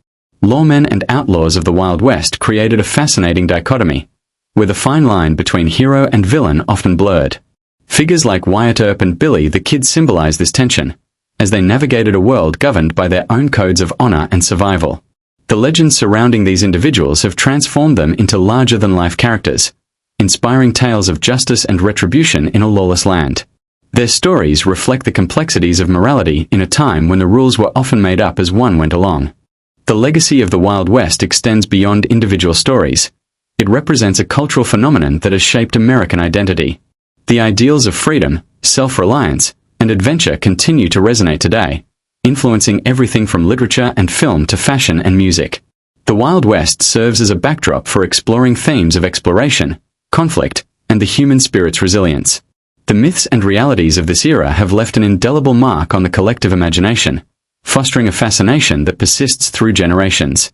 Lawmen and outlaws of the Wild West created a fascinating dichotomy, where the fine line between hero and villain often blurred. Figures like Wyatt Earp and Billy the Kid symbolize this tension, as they navigated a world governed by their own codes of honor and survival. The legends surrounding these individuals have transformed them into larger-than-life characters, inspiring tales of justice and retribution in a lawless land. Their stories reflect the complexities of morality in a time when the rules were often made up as one went along. The legacy of the Wild West extends beyond individual stories. It represents a cultural phenomenon that has shaped American identity. The ideals of freedom, self-reliance, and adventure continue to resonate today, influencing everything from literature and film to fashion and music. The Wild West serves as a backdrop for exploring themes of exploration, conflict, and the human spirit's resilience. The myths and realities of this era have left an indelible mark on the collective imagination, fostering a fascination that persists through generations.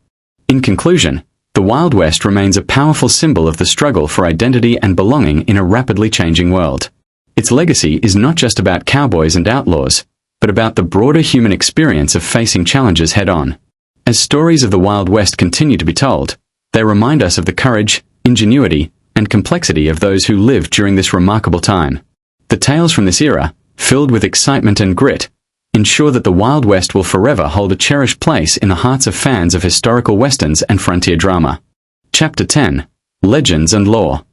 In conclusion, the Wild West remains a powerful symbol of the struggle for identity and belonging in a rapidly changing world. Its legacy is not just about cowboys and outlaws, but about the broader human experience of facing challenges head-on. As stories of the Wild West continue to be told, they remind us of the courage, ingenuity, and complexity of those who lived during this remarkable time. The tales from this era, filled with excitement and grit, ensure that the Wild West will forever hold a cherished place in the hearts of fans of historical westerns and frontier drama. Chapter 10. Legends and Lore.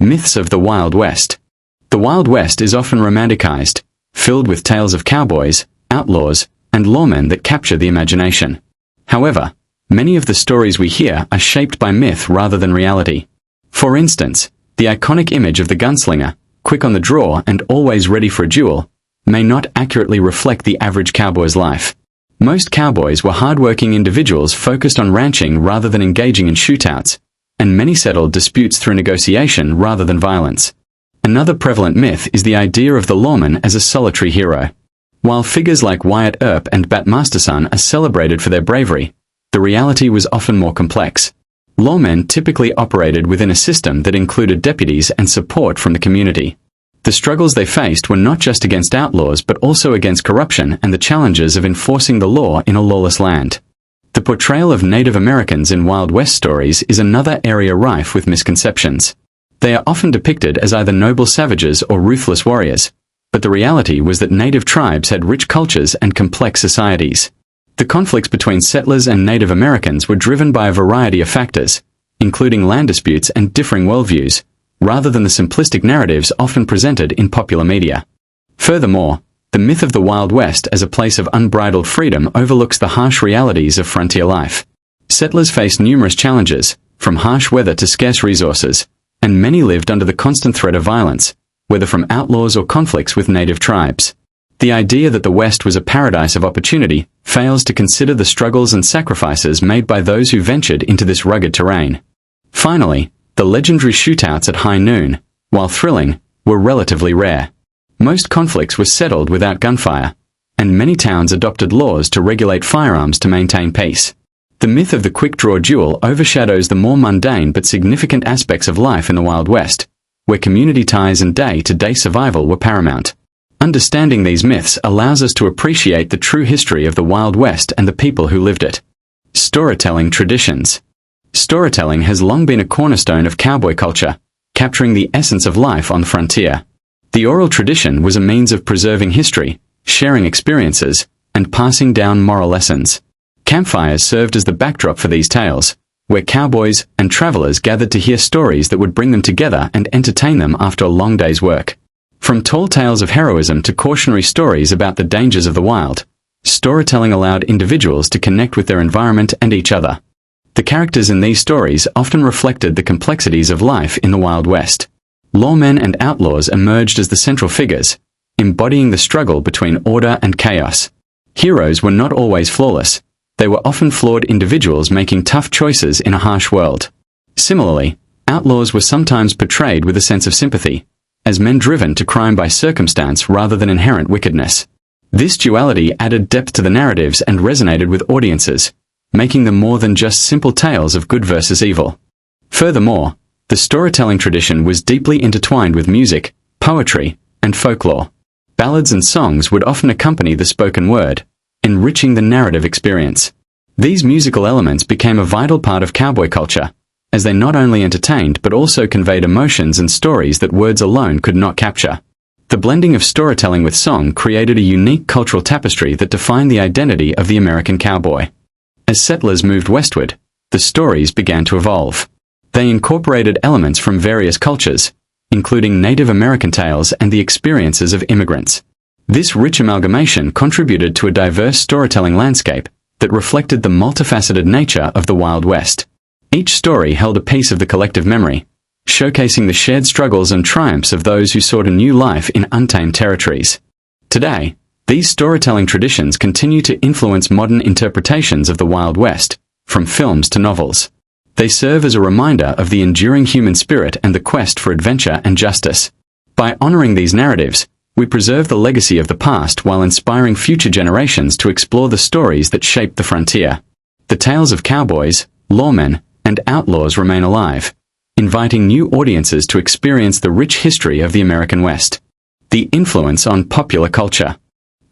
Myths of the Wild West. The Wild West is often romanticized, filled with tales of cowboys, outlaws, and lawmen that capture the imagination. However, many of the stories we hear are shaped by myth rather than reality. For instance, the iconic image of the gunslinger, quick on the draw and always ready for a duel, may not accurately reflect the average cowboy's life. Most cowboys were hard-working individuals focused on ranching rather than engaging in shootouts, and many settled disputes through negotiation rather than violence. Another prevalent myth is the idea of the lawman as a solitary hero. While figures like Wyatt Earp and Bat Masterson are celebrated for their bravery, the reality was often more complex. Lawmen typically operated within a system that included deputies and support from the community. The struggles they faced were not just against outlaws but also against corruption and the challenges of enforcing the law in a lawless land. The portrayal of Native Americans in Wild West stories is another area rife with misconceptions. They are often depicted as either noble savages or ruthless warriors, but the reality was that native tribes had rich cultures and complex societies. The conflicts between settlers and Native Americans were driven by a variety of factors, including land disputes and differing worldviews, rather than the simplistic narratives often presented in popular media. Furthermore, the myth of the Wild West as a place of unbridled freedom overlooks the harsh realities of frontier life. Settlers faced numerous challenges, from harsh weather to scarce resources, and many lived under the constant threat of violence, whether from outlaws or conflicts with native tribes. The idea that the West was a paradise of opportunity fails to consider the struggles and sacrifices made by those who ventured into this rugged terrain. Finally, the legendary shootouts at high noon, while thrilling, were relatively rare. Most conflicts were settled without gunfire, and many towns adopted laws to regulate firearms to maintain peace. The myth of the quick-draw duel overshadows the more mundane but significant aspects of life in the Wild West, where community ties and day-to-day survival were paramount. Understanding these myths allows us to appreciate the true history of the Wild West and the people who lived it. Storytelling traditions. Storytelling has long been a cornerstone of cowboy culture, capturing the essence of life on the frontier. The oral tradition was a means of preserving history, sharing experiences, and passing down moral lessons. Campfires served as the backdrop for these tales, where cowboys and travelers gathered to hear stories that would bring them together and entertain them after a long day's work. From tall tales of heroism to cautionary stories about the dangers of the wild, storytelling allowed individuals to connect with their environment and each other. The characters in these stories often reflected the complexities of life in the Wild West. Lawmen and outlaws emerged as the central figures, embodying the struggle between order and chaos. Heroes were not always flawless. They were often flawed individuals making tough choices in a harsh world. Similarly, outlaws were sometimes portrayed with a sense of sympathy, as men driven to crime by circumstance rather than inherent wickedness. This duality added depth to the narratives and resonated with audiences, making them more than just simple tales of good versus evil. Furthermore, the storytelling tradition was deeply intertwined with music, poetry, and folklore. Ballads and songs would often accompany the spoken word, enriching the narrative experience. These musical elements became a vital part of cowboy culture, as they not only entertained but also conveyed emotions and stories that words alone could not capture. The blending of storytelling with song created a unique cultural tapestry that defined the identity of the American cowboy. As settlers moved westward, the stories began to evolve. They incorporated elements from various cultures, including Native American tales and the experiences of immigrants. This rich amalgamation contributed to a diverse storytelling landscape that reflected the multifaceted nature of the Wild West. Each story held a piece of the collective memory, showcasing the shared struggles and triumphs of those who sought a new life in untamed territories. Today, These storytelling traditions continue to influence modern interpretations of the Wild West, from films to novels. They serve as a reminder of the enduring human spirit and the quest for adventure and justice. By honoring these narratives, we preserve the legacy of the past while inspiring future generations to explore the stories that shaped the frontier. The tales of cowboys, lawmen, and outlaws remain alive, inviting new audiences to experience the rich history of the American West. The influence on popular culture.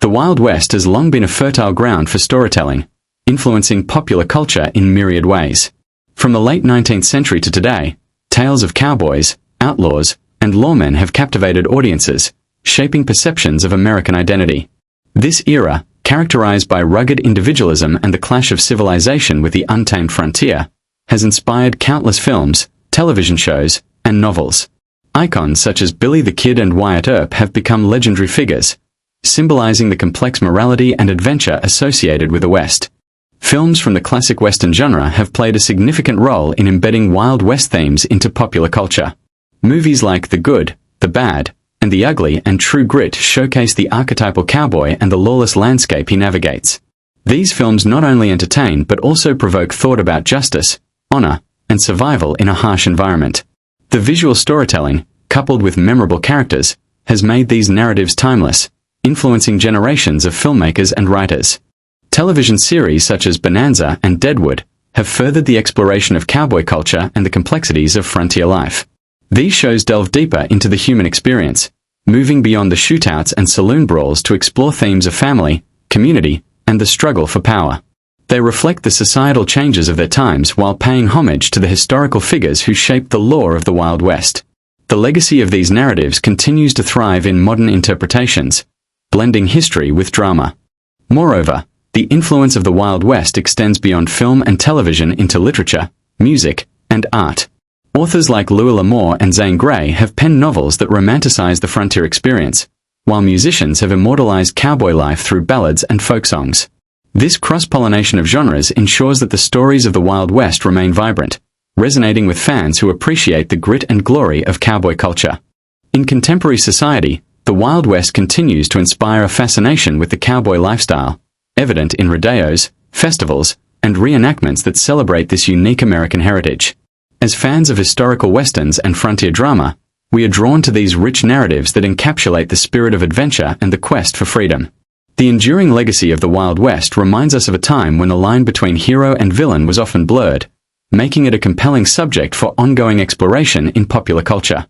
The Wild West has long been a fertile ground for storytelling, influencing popular culture in myriad ways. From the late 19th century to today, tales of cowboys, outlaws, and lawmen have captivated audiences, shaping perceptions of American identity. This era, characterized by rugged individualism and the clash of civilization with the untamed frontier, has inspired countless films, television shows, and novels. Icons such as Billy the Kid and Wyatt Earp have become legendary figures, symbolizing the complex morality and adventure associated with the West. Films from the classic Western genre have played a significant role in embedding Wild West themes into popular culture. Movies like The Good, The Bad, and The Ugly and True Grit showcase the archetypal cowboy and the lawless landscape he navigates. These films not only entertain but also provoke thought about justice, honor, and survival in a harsh environment. The visual storytelling, coupled with memorable characters, has made these narratives timeless, influencing generations of filmmakers and writers. Television series such as Bonanza and Deadwood have furthered the exploration of cowboy culture and the complexities of frontier life. These shows delve deeper into the human experience, moving beyond the shootouts and saloon brawls to explore themes of family, community, and the struggle for power. They reflect the societal changes of their times while paying homage to the historical figures who shaped the lore of the Wild West. The legacy of these narratives continues to thrive in modern interpretations, blending history with drama. Moreover, the influence of the Wild West extends beyond film and television into literature, music, and art. Authors like Louis L'Amour and Zane Grey have penned novels that romanticize the frontier experience, while musicians have immortalized cowboy life through ballads and folk songs. This cross-pollination of genres ensures that the stories of the Wild West remain vibrant, resonating with fans who appreciate the grit and glory of cowboy culture. In contemporary society, the Wild West continues to inspire a fascination with the cowboy lifestyle, evident in rodeos, festivals, and reenactments that celebrate this unique American heritage. As fans of historical westerns and frontier drama, we are drawn to these rich narratives that encapsulate the spirit of adventure and the quest for freedom. The enduring legacy of the Wild West reminds us of a time when the line between hero and villain was often blurred, making it a compelling subject for ongoing exploration in popular culture.